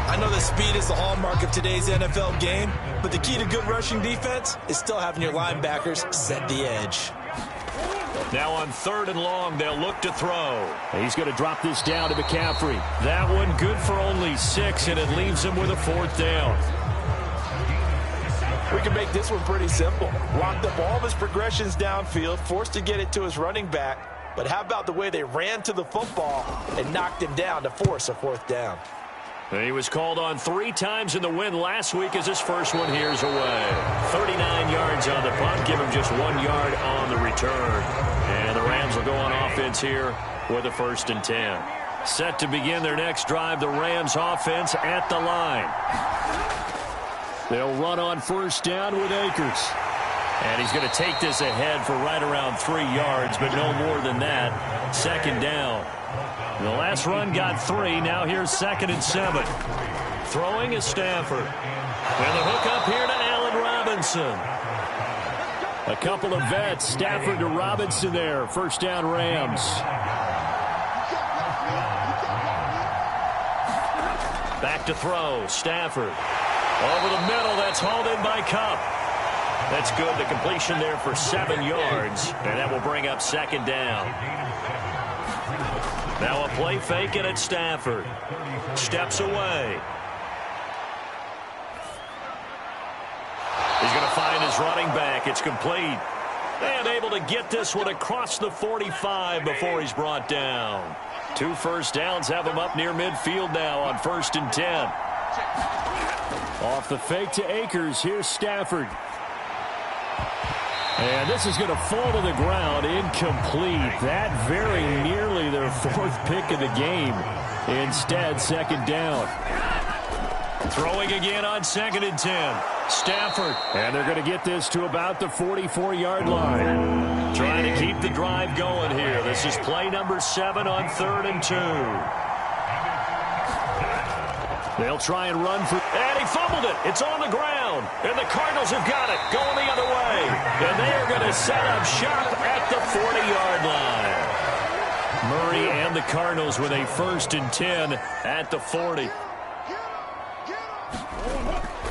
I know that speed is the hallmark of today's NFL game, but the key to good rushing defense is still having your linebackers set the edge. Now on 3rd and long, they'll look to throw. He's going to drop this down to McCaffrey. That one good for only 6, and it leaves him with a 4th down. We can make this one pretty simple. Locked up all of his progressions downfield, forced to get it to his running back. But how about the way they ran to the football and knocked him down to force a 4th down? And he was called on 3 times in the win last week as his first one here's away. 39 yards on the punt, give him just 1 yard on the return. And the Rams will go on offense here with a 1st and 10. Set to begin their next drive, the Rams offense at the line. They'll run on first down with Akers. And he's going to take this ahead for right around 3 yards, but no more than that. 2nd down. The last run got 3. Now here's 2nd and 7. Throwing is Stafford. And the hook up here to Allen Robinson. A couple of vets. Stafford to Robinson there. 1st down Rams. Back to throw. Stafford. Over the middle. That's hauled in by Kupp. That's good. The completion there for 7 yards. And that will bring up 2nd down. Now a play fake, and it's Stafford. Steps away. He's going to find his running back. It's complete. And able to get this one across the 45 before he's brought down. 2 first downs have him up near midfield now on 1st and 10. Off the fake to Akers. Here's Stafford. And this is going to fall to the ground, incomplete. That very nearly their 4th pick of the game. Instead, 2nd down. Throwing again on 2nd and 10. Stafford. And they're going to get this to about the 44-yard line. Trying to keep the drive going here. This is play number 7 on 3rd and 2. They'll try and run for... And he fumbled it. It's on the ground. And the Cardinals have got it. Going the other way. And they are going to set up shop at the 40-yard line. Murray and the Cardinals with a 1st and 10 at the 40.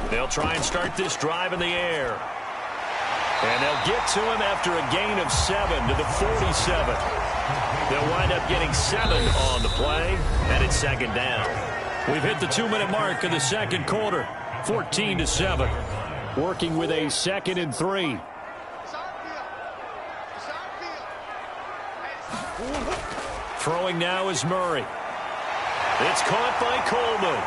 They'll try and start this drive in the air. And they'll get to him after a gain of 7 to the 47. They'll wind up getting 7 on the play, and it's 2nd down. We've hit the 2-minute mark of the 2nd quarter, 14-7. Working with a 2nd and 3. Throwing now is Murray. It's caught by Coleman.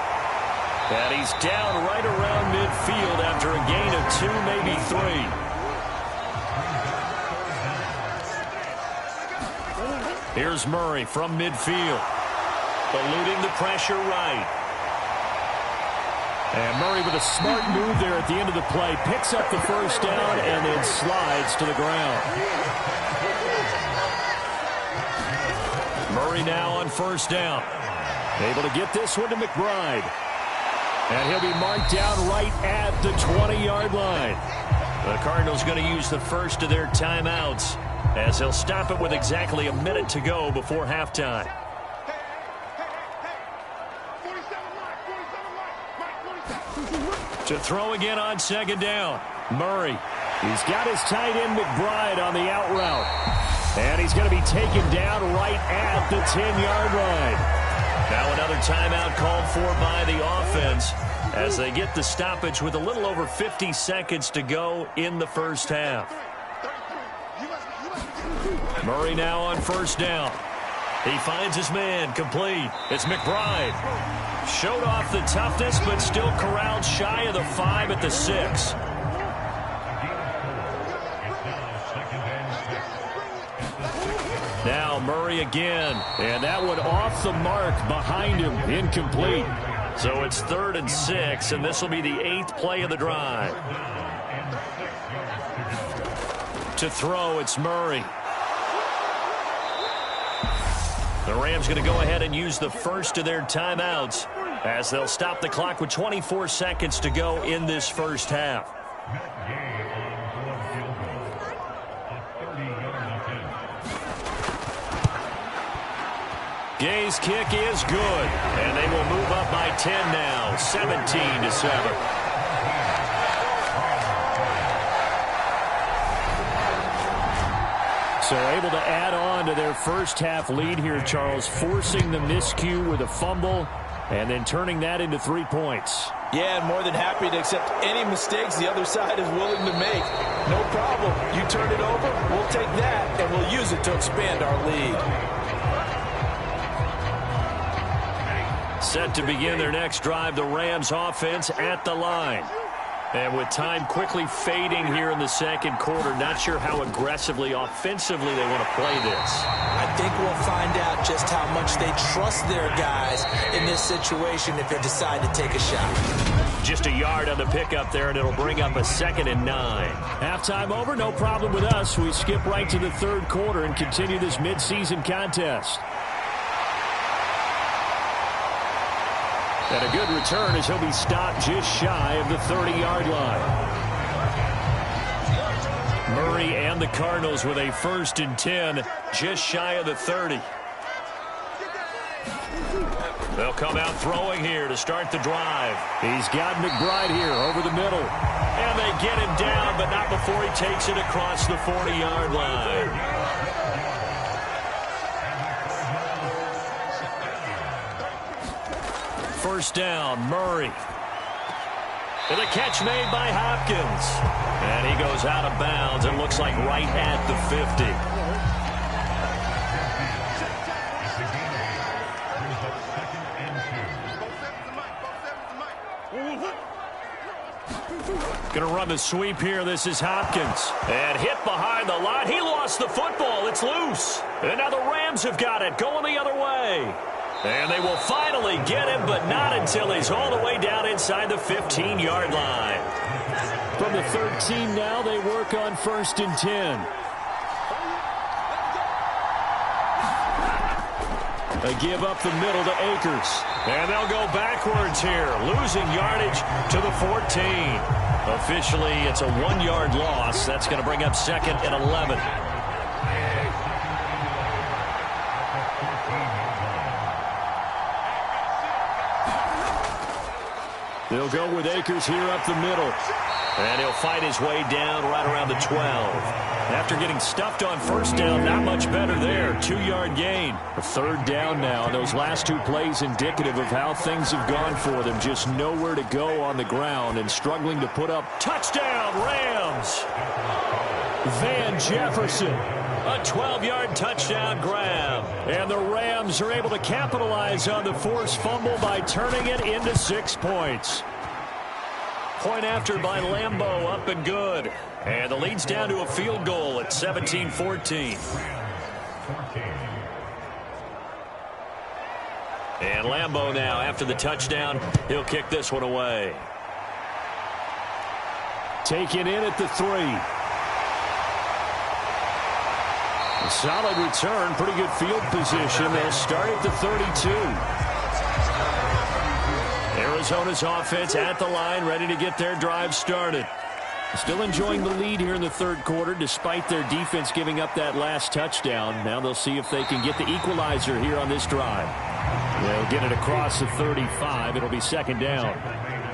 And he's down right around midfield after a gain of 2, maybe 3. Here's Murray from midfield. Eluding the pressure right. And Murray with a smart move there at the end of the play. Picks up the 1st down and then slides to the ground. Murray now on 1st down. Able to get this one to McBride. And he'll be marked down right at the 20-yard line. The Cardinals going to use the first of their timeouts as they'll stop it with exactly a minute to go before halftime. To throw again on 2nd down. Murray. He's got his tight end McBride on the out route. And he's going to be taken down right at the 10-yard line. Now another timeout called for by the offense as they get the stoppage with a little over 50 seconds to go in the 1st half. Murray now on 1st down. He finds his man complete. It's McBride. Showed off the toughness, but still corralled shy of the 5 at the 6. Now Murray again. And that one off the mark behind him. Incomplete. So it's 3rd and 6, and this will be the 8th play of the drive. To throw, it's Murray. The Rams going to go ahead and use the first of their timeouts as they'll stop the clock with 24 seconds to go in this 1st half. Gay's kick is good. And they will move up by 10 now, 17-7. So able to add on to their 1st half lead here, Charles, forcing the miscue with a fumble and then turning that into 3 points. Yeah, and more than happy to accept any mistakes the other side is willing to make. No problem. You turn it over, we'll take that, and we'll use it to expand our lead. Set to begin their next drive, the Rams offense at the line. And with time quickly fading here in the 2nd quarter, not sure how aggressively, offensively they want to play this. I think we'll find out just how much they trust their guys in this situation if they decide to take a shot. Just a yard on the pickup there, and it'll bring up a 2nd and 9. Halftime over, no problem with us. We skip right to the 3rd quarter and continue this midseason contest. And a good return as he'll be stopped just shy of the 30-yard line. Murray and the Cardinals with a 1st and 10, just shy of the 30. They'll come out throwing here to start the drive. He's got McBride here over the middle. And they get him down, but not before he takes it across the 40-yard line. First down, Murray. And a catch made by Hopkins. And he goes out of bounds and looks like right at the 50. Going to run the sweep here. This is Hopkins. And hit behind the line. He lost the football. It's loose. And now the Rams have got it going the other way. And they will finally get him, but not until he's all the way down inside the 15-yard line. From the 13 now, they work on 1st and 10. They give up the middle to Akers. And they'll go backwards here, losing yardage to the 14. Officially, it's a 1-yard loss. That's going to bring up 2nd and 11. They'll go with Akers here up the middle. And he'll fight his way down right around the 12. After getting stuffed on first down, not much better there. 2-yard gain. A 3rd down now. Those last 2 plays indicative of how things have gone for them. Just nowhere to go on the ground and struggling to put up. Touchdown, Rams! Van Jefferson. A 12-yard touchdown grab. And the Rams are able to capitalize on the forced fumble by turning it into 6 points. Point after by Lambeau, up and good. And the lead's down to a field goal at 17-14. And Lambeau now, after the touchdown, he'll kick this one away. Taken in at the 3. A solid return, pretty good field position. They'll start at the 32. Arizona's offense at the line, ready to get their drive started. Still enjoying the lead here in the 3rd quarter, despite their defense giving up that last touchdown. Now they'll see if they can get the equalizer here on this drive. They'll get it across the 35. It'll be 2nd down.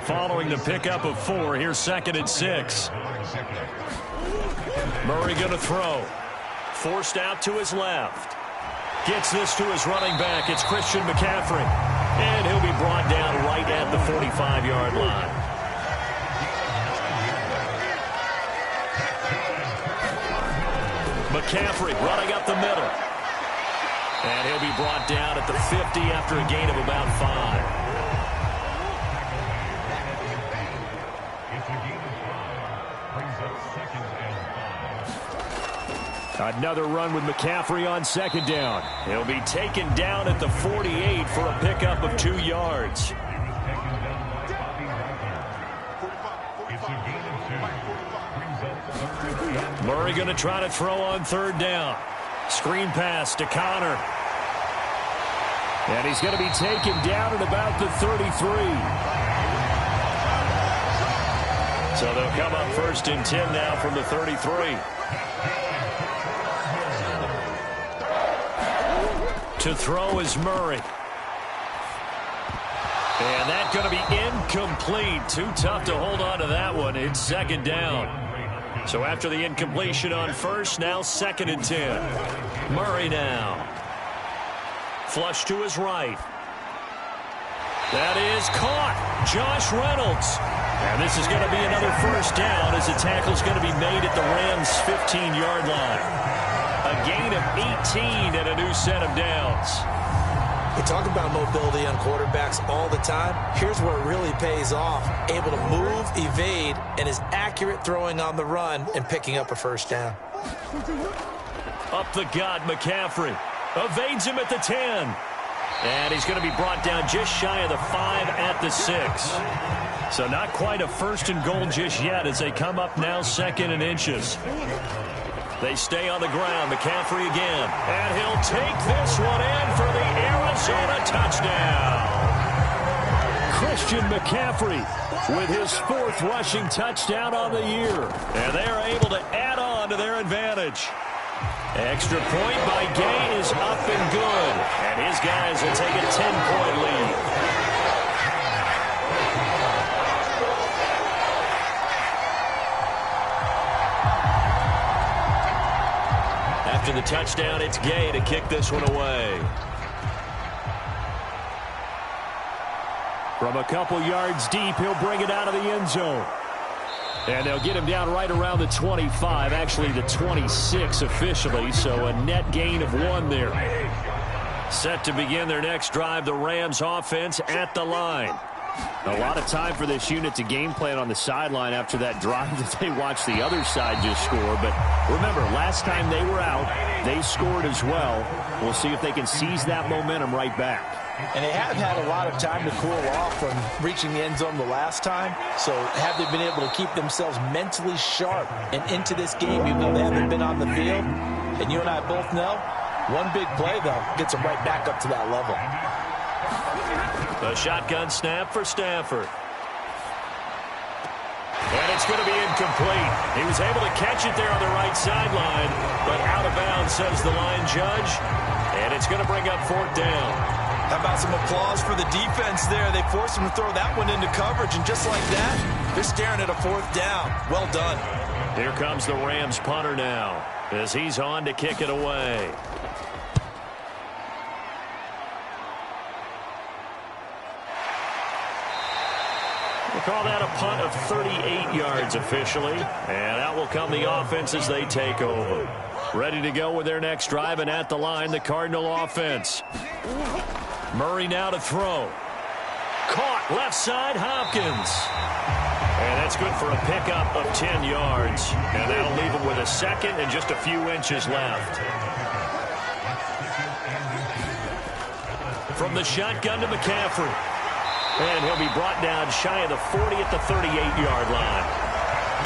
Following the pickup of 4, here's 2nd and 6. Murray going to throw. Forced out to his left. Gets this to his running back. It's Christian McCaffrey. And he'll be brought down right at the 45-yard line. McCaffrey running up the middle. And he'll be brought down at the 50 after a gain of about 5. Another run with McCaffrey on 2nd down. He'll be taken down at the 48 for a pickup of 2 yards. Murray going to try to throw on 3rd down. Screen pass to Connor. And he's going to be taken down at about the 33. So they'll come up 1st and 10 now from the 33. To throw is Murray. And that's going to be incomplete. Too tough to hold on to that one. It's 2nd down. So after the incompletion on 1st, now 2nd and 10. Murray now. Flush to his right. That is caught. Josh Reynolds. And this is going to be another 1st down as the tackle's going to be made at the Rams' 15-yard line. A gain of 18 and a new set of downs. We talk about mobility on quarterbacks all the time. Here's where it really pays off. Able to move, evade, and is accurate throwing on the run and picking up a 1st down. Up the gut, McCaffrey. Evades him at the 10. And he's going to be brought down just shy of the 5 at the 6. So not quite a 1st and goal just yet as they come up now 2nd and inches. They stay on the ground. McCaffrey again. And he'll take this one in for the Arizona touchdown. Christian McCaffrey with his 4th rushing touchdown on the year. And they're able to add on to their advantage. Extra point by Gay is up and good. And his guys will take a 10-point lead. After the touchdown, it's Gay to kick this one away. From a couple yards deep, he'll bring it out of the end zone. And they'll get him down right around the 25, actually the 26 officially, so a net gain of 1 there. Set to begin their next drive, the Rams offense at the line. A lot of time for this unit to game plan on the sideline after that drive that they watched the other side just score. But remember, last time they were out, they scored as well. We'll see if they can seize that momentum right back. And they have had a lot of time to cool off from reaching the end zone the last time. So have they been able to keep themselves mentally sharp and into this game, even though they haven't been on the field? And you and I both know One big play, though, gets him right back up to that level. The shotgun snap for Stafford. And it's going to be incomplete. He was able to catch it there on the right sideline, but out of bounds, says the line judge. And it's going to bring up 4th down. How about some applause for the defense there? They forced him to throw that one into coverage, and just like that, they're staring at a 4th down. Well done. Here comes the Rams punter now, as he's on to kick it away. We'll call that a punt of 38 yards officially. And out will come the offense as they take over. Ready to go with their next drive, and at the line, the Cardinal offense. Murray now to throw. Caught left side, Hopkins. And that's good for a pickup of 10 yards. And that'll leave him with a second and just a few inches left. From the shotgun to McCaffrey. And he'll be brought down shy of the 40 at the 38-yard line.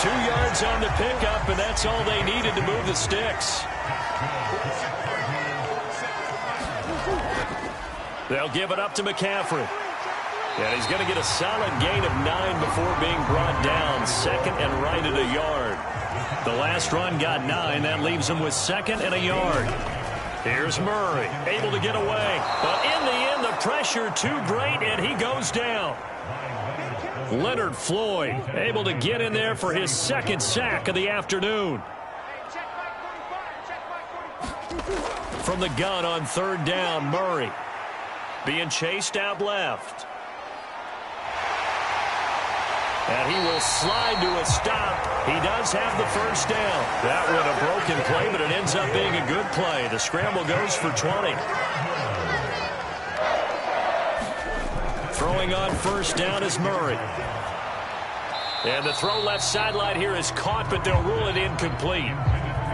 2 yards on the pickup, and that's all they needed to move the sticks. They'll give it up to McCaffrey. And he's going to get a solid gain of 9 before being brought down. 2nd and right at a yard. The last run got 9. That leaves him with 2nd and a yard. Here's Murray, able to get away. But in the end, the pressure too great, and he goes down. Leonard Floyd able to get in there for his 2nd sack of the afternoon. From the gun on 3rd down, Murray being chased out left. And he will slide to a stop. He does have the 1st down. That one a broken play, but it ends up being a good play. The scramble goes for 20. Throwing on 1st down is Murray. And the throw left sideline here is caught, but they'll rule it incomplete.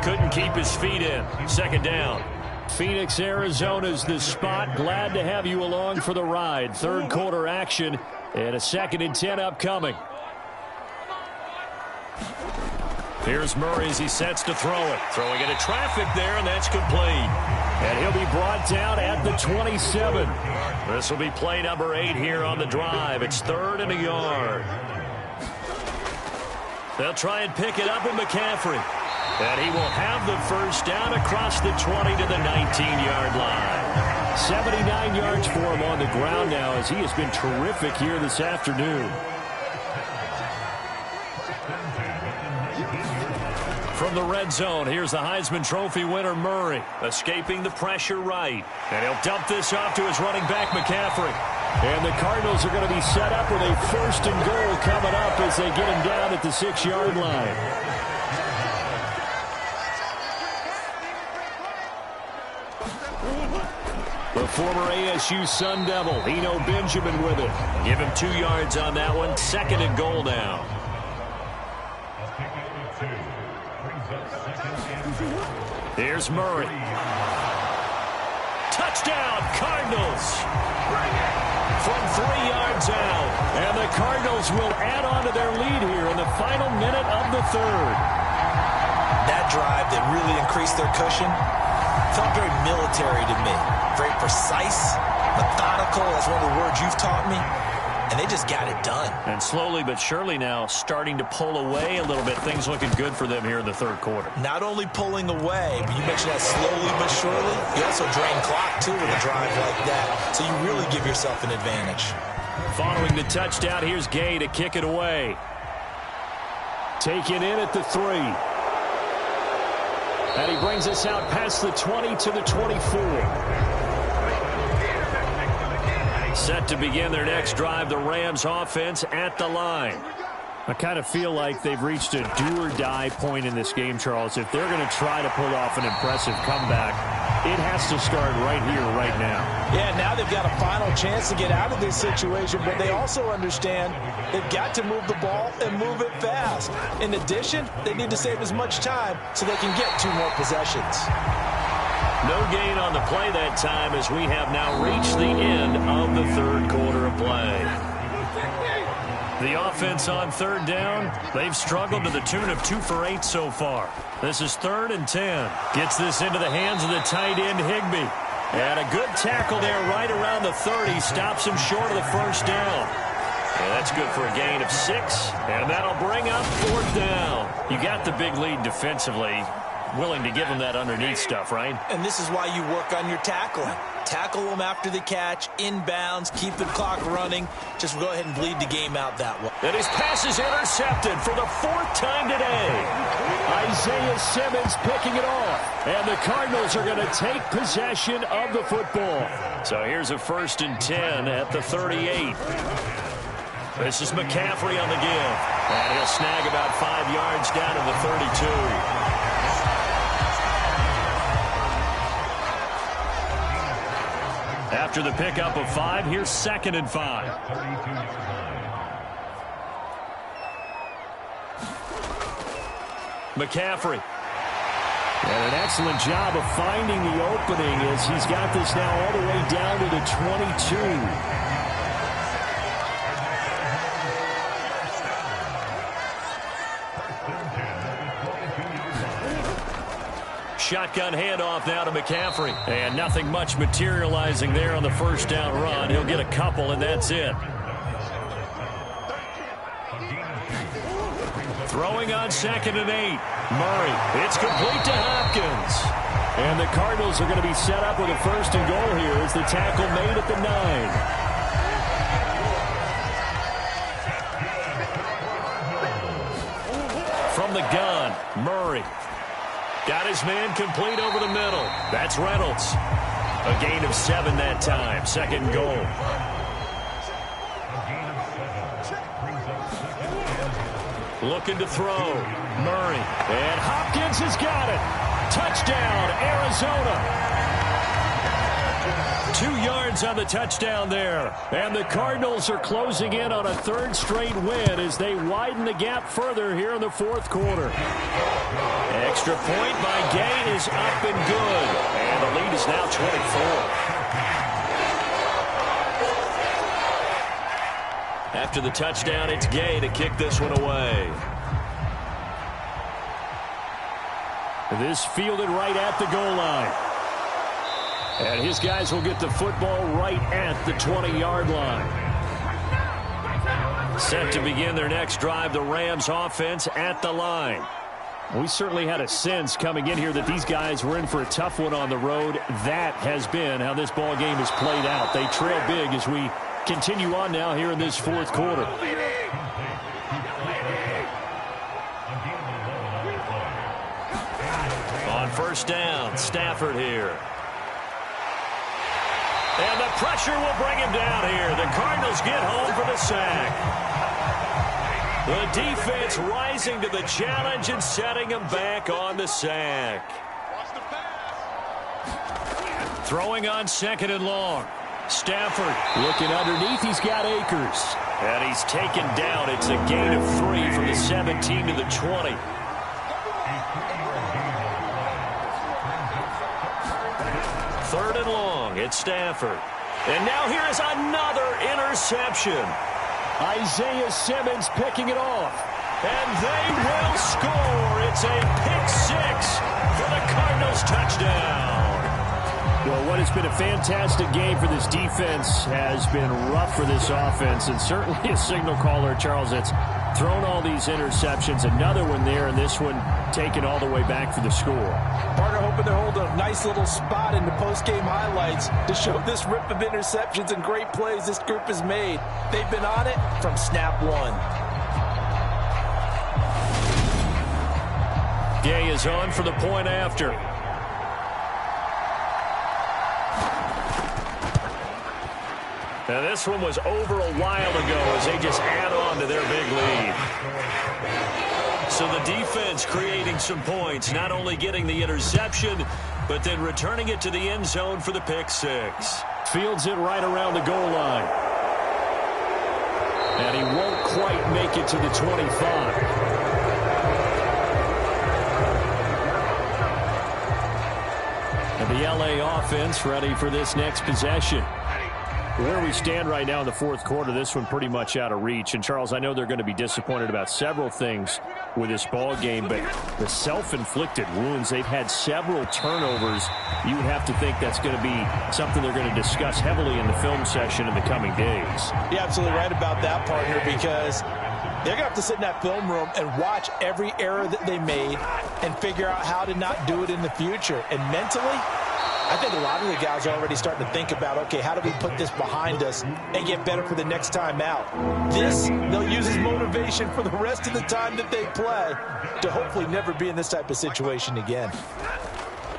Couldn't keep his feet in. 2nd down. Phoenix, Arizona's the spot. Glad to have you along for the ride. 3rd quarter action and a 2nd and 10 upcoming. Here's Murray as he sets to throw it. Throwing into traffic there, and that's complete. And he'll be brought down at the 27. This will be play number 8 here on the drive. It's 3rd and a yard. They'll try and pick it up with McCaffrey. And he will have the 1st down across the 20 to the 19-yard line. 79 yards for him on the ground now as he has been terrific here this afternoon. From the red zone, here's the Heisman Trophy winner, Murray, escaping the pressure right. And he'll dump this off to his running back, McCaffrey. And the Cardinals are going to be set up with a 1st and goal coming up as they get him down at the 6-yard line. The former ASU Sun Devil, Eno Benjamin with it. Give him 2 yards on that one. 2nd and goal now. Here's Murray. Touchdown, Cardinals. From 3 yards out. And the Cardinals will add on to their lead here in the final minute of the 3rd. That drive that really increased their cushion felt very military to me. Very precise, methodical. That's one of the words you've taught me. And they just got it done. And slowly but surely now starting to pull away a little bit. Things looking good for them here in the 3rd quarter. Not only pulling away, but you mentioned that slowly but surely. You also drain clock, too, with a drive like that. So you really give yourself an advantage. Following the touchdown, here's Gay to kick it away. Taken in at the 3. And he brings us out past the 20 to the 24. Set to begin their next drive, the Rams offense at the line. I kind of feel like they've reached a do-or-die point in this game, Charles. If they're going to try to pull off an impressive comeback, it has to start right here, right now. Yeah, now they've got a final chance to get out of this situation, but they also understand they've got to move the ball and move it fast. In addition, they need to save as much time so they can get 2 more possessions. No gain on the play that time as we have now reached the end of the 3rd quarter of play. The offense on third down, they've struggled to the tune of 2 for 8 so far. This is 3rd and 10. Gets this into the hands of the tight end, Higbee. And a good tackle there right around the 30. Stops him short of the first down. And that's good for a gain of 6. And that'll bring up 4th down. You got the big lead defensively. Willing to give him that underneath stuff, right? And this is why you work on your tackling. Tackle them after the catch, inbounds, keep the clock running. Just go ahead and bleed the game out that way. And his pass is intercepted for the 4th time today. Isaiah Simmons picking it off. And the Cardinals are going to take possession of the football. So here's a 1st and 10 at the 38. This is McCaffrey on the give. And he'll snag about 5 yards down to the 32. After the pickup of 5, here's 2nd and 5. McCaffrey. And an excellent job of finding the opening as he's got this now all the way down to the 22. Shotgun handoff now to McCaffrey. And nothing much materializing there on the first down run. He'll get a couple, and that's it. Throwing on 2nd and 8. Murray. It's complete to Hopkins. And the Cardinals are going to be set up with a 1st and goal here as the tackle made at the 9. From the gun, Murray. Got his man complete over the middle. That's Reynolds. A gain of 7 that time. 2nd and goal. Looking to throw. Murray. And Hopkins has got it. Touchdown, Arizona. 2 yards on the touchdown there. And the Cardinals are closing in on a 3rd straight win as they widen the gap further here in the 4th quarter. Extra point by Gay is up and good. And the lead is now 24. After the touchdown, it's Gay to kick this one away. This fielded right at the goal line. And his guys will get the football right at the 20-yard line. Set to begin their next drive, the Rams offense at the line. We certainly had a sense coming in here that these guys were in for a tough one on the road. That has been how this ball game has played out. They trail big as we continue on now here in this 4th quarter. On 1st down, Stafford here. And the pressure will bring him down here. The Cardinals get home for the sack. The defense rising to the challenge and setting him back on the sack. Throwing on 2nd and long. Stafford looking underneath. He's got Akers. And he's taken down. It's a gain of 3 from the 17 to the 20. Third and long. It's Stafford. And now here is another interception. Isaiah Simmons picking it off. And they will score. It's a pick 6 for the Cardinals touchdown. Well, what has been a fantastic game for this defense has been rough for this offense, and certainly a signal caller, Charles, that's thrown all these interceptions. Another one there, and this one taken all the way back for the score. Partner hoping to hold a nice little spot in the post-game highlights to show this rip of interceptions and great plays this group has made. They've been on it from snap 1. Gay is on for the point after. Now this one was over a while ago as they just add on to their big lead. So the defense creating some points, not only getting the interception, but then returning it to the end zone for the pick 6. Fields it right around the goal line. And he won't quite make it to the 25. And the LA offense ready for this next possession. Where we stand right now in the fourth quarter, this one pretty much out of reach. And, Charles, I know they're going to be disappointed about several things with this ball game, but the self-inflicted wounds, they've had several turnovers. You would have to think that's going to be something they're going to discuss heavily in the film session in the coming days. You're absolutely right about that, partner, because they're going to have to sit in that film room and watch every error that they made and figure out how to not do it in the future. And mentally, I think a lot of the guys are already starting to think about, okay, how do we put this behind us and get better for the next time out? This, they'll use as motivation for the rest of the time that they play to hopefully never be in this type of situation again.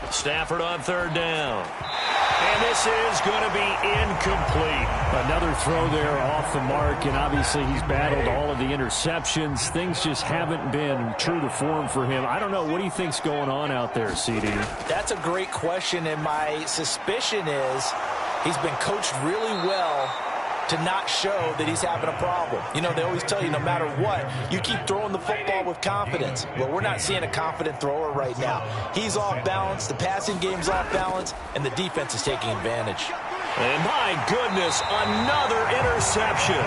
Stafford on third down. And this is going to be incomplete. Another throw there off the mark, and obviously he's battled all of the interceptions. Things just haven't been true to form for him. I don't know. What do you think's going on out there, CD? That's a great question, and my suspicion is he's been coached really well to not show that he's having a problem. You know, they always tell you no matter what, you keep throwing the football with confidence. Well, we're not seeing a confident thrower right now. He's off balance, the passing game's off balance, and the defense is taking advantage. And my goodness, another interception.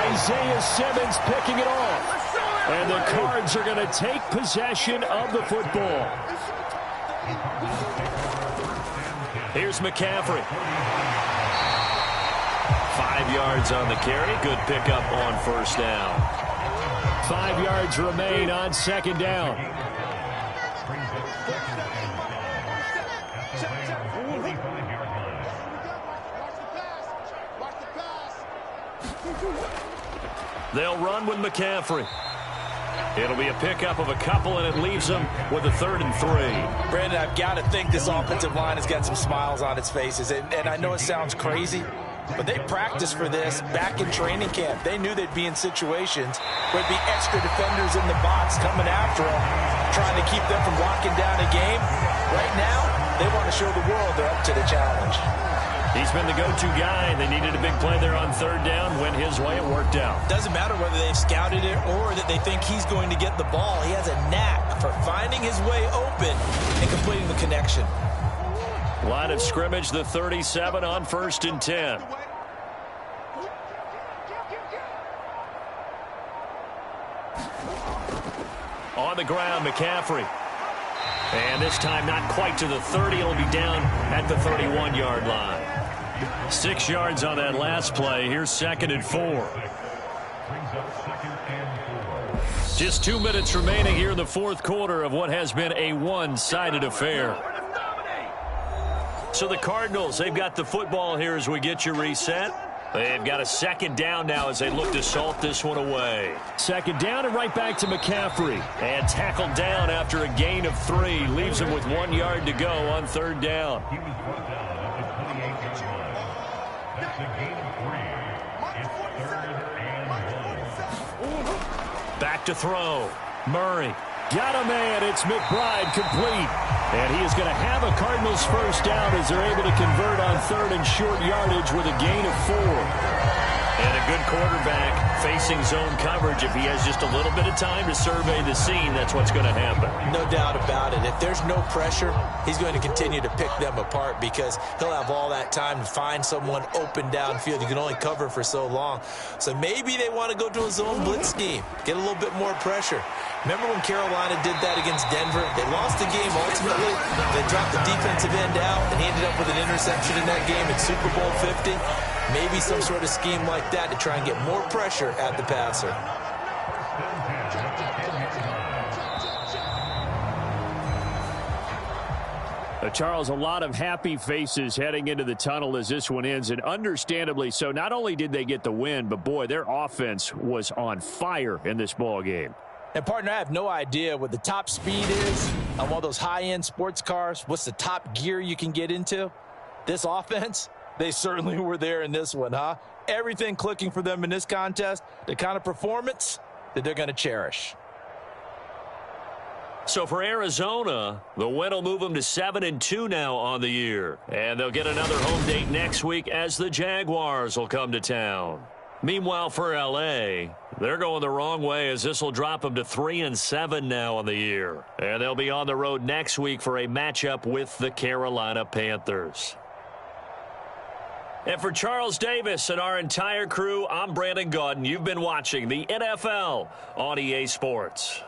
Isaiah Simmons picking it off. And the Cards are going to take possession of the football. Here's McCaffrey. 5 yards on the carry. Good pickup on first down. 5 yards remain on second down. They'll run with McCaffrey. It'll be a pickup of a couple, and it leaves them with a 3rd and 3. Brandon, I've got to think this offensive line has got some smiles on its faces. And I know it sounds crazy, but they practiced for this back in training camp. They knew they'd be in situations where there'd be extra defenders in the box coming after them, trying to keep them from locking down a game. Right now, they want to show the world they're up to the challenge. He's been the go-to guy. They needed a big play there on third down. Went his way. It worked out. Doesn't matter whether they've scouted it or that they think he's going to get the ball. He has a knack for finding his way open and completing the connection. Line of scrimmage, the 37 on 1st and 10. On the ground, McCaffrey. And this time not quite to the 30. It'll be down at the 31-yard line. 6 yards on that last play. Here's 2nd and 4. Just 2 minutes remaining here in the fourth quarter of what has been a one-sided affair. So the Cardinals, they've got the football here as we get you reset. They've got a 2nd down now as they look to salt this one away. 2nd down and right back to McCaffrey. And tackled down after a gain of 3. Leaves him with 1 yard to go on 3rd down. Back to throw. Murray. Got a man. It's McBride complete. And he is going to have a Cardinals 1st down as they're able to convert on 3rd and short yardage with a gain of 4. And a good quarterback facing zone coverage. If he has just a little bit of time to survey the scene, that's what's going to happen. No doubt about it. If there's no pressure, he's going to continue to pick them apart because he'll have all that time to find someone open downfield. You can only cover for so long. So maybe they want to go to a zone blitz scheme, get a little bit more pressure. Remember when Carolina did that against Denver? They lost the game ultimately. They dropped the defensive end out, and he ended up with an interception in that game at Super Bowl 50. Maybe some sort of scheme like that to try and get more pressure at the passer. Charles, a lot of happy faces heading into the tunnel as this one ends, and understandably so. Not only did they get the win, but, boy, their offense was on fire in this ball game. And, partner, I have no idea what the top speed is on one of those high-end sports cars. What's the top gear you can get into? This offense, they certainly were there in this one, huh? Everything clicking for them in this contest, the kind of performance that they're going to cherish. So for Arizona, the win will move them to 7-2 now on the year. And they'll get another home date next week as the Jaguars will come to town. Meanwhile, for L.A., they're going the wrong way as this will drop them to 3-7 now on the year. And they'll be on the road next week for a matchup with the Carolina Panthers. And for Charles Davis and our entire crew, I'm Brandon Gaudin. You've been watching the NFL on EA Sports.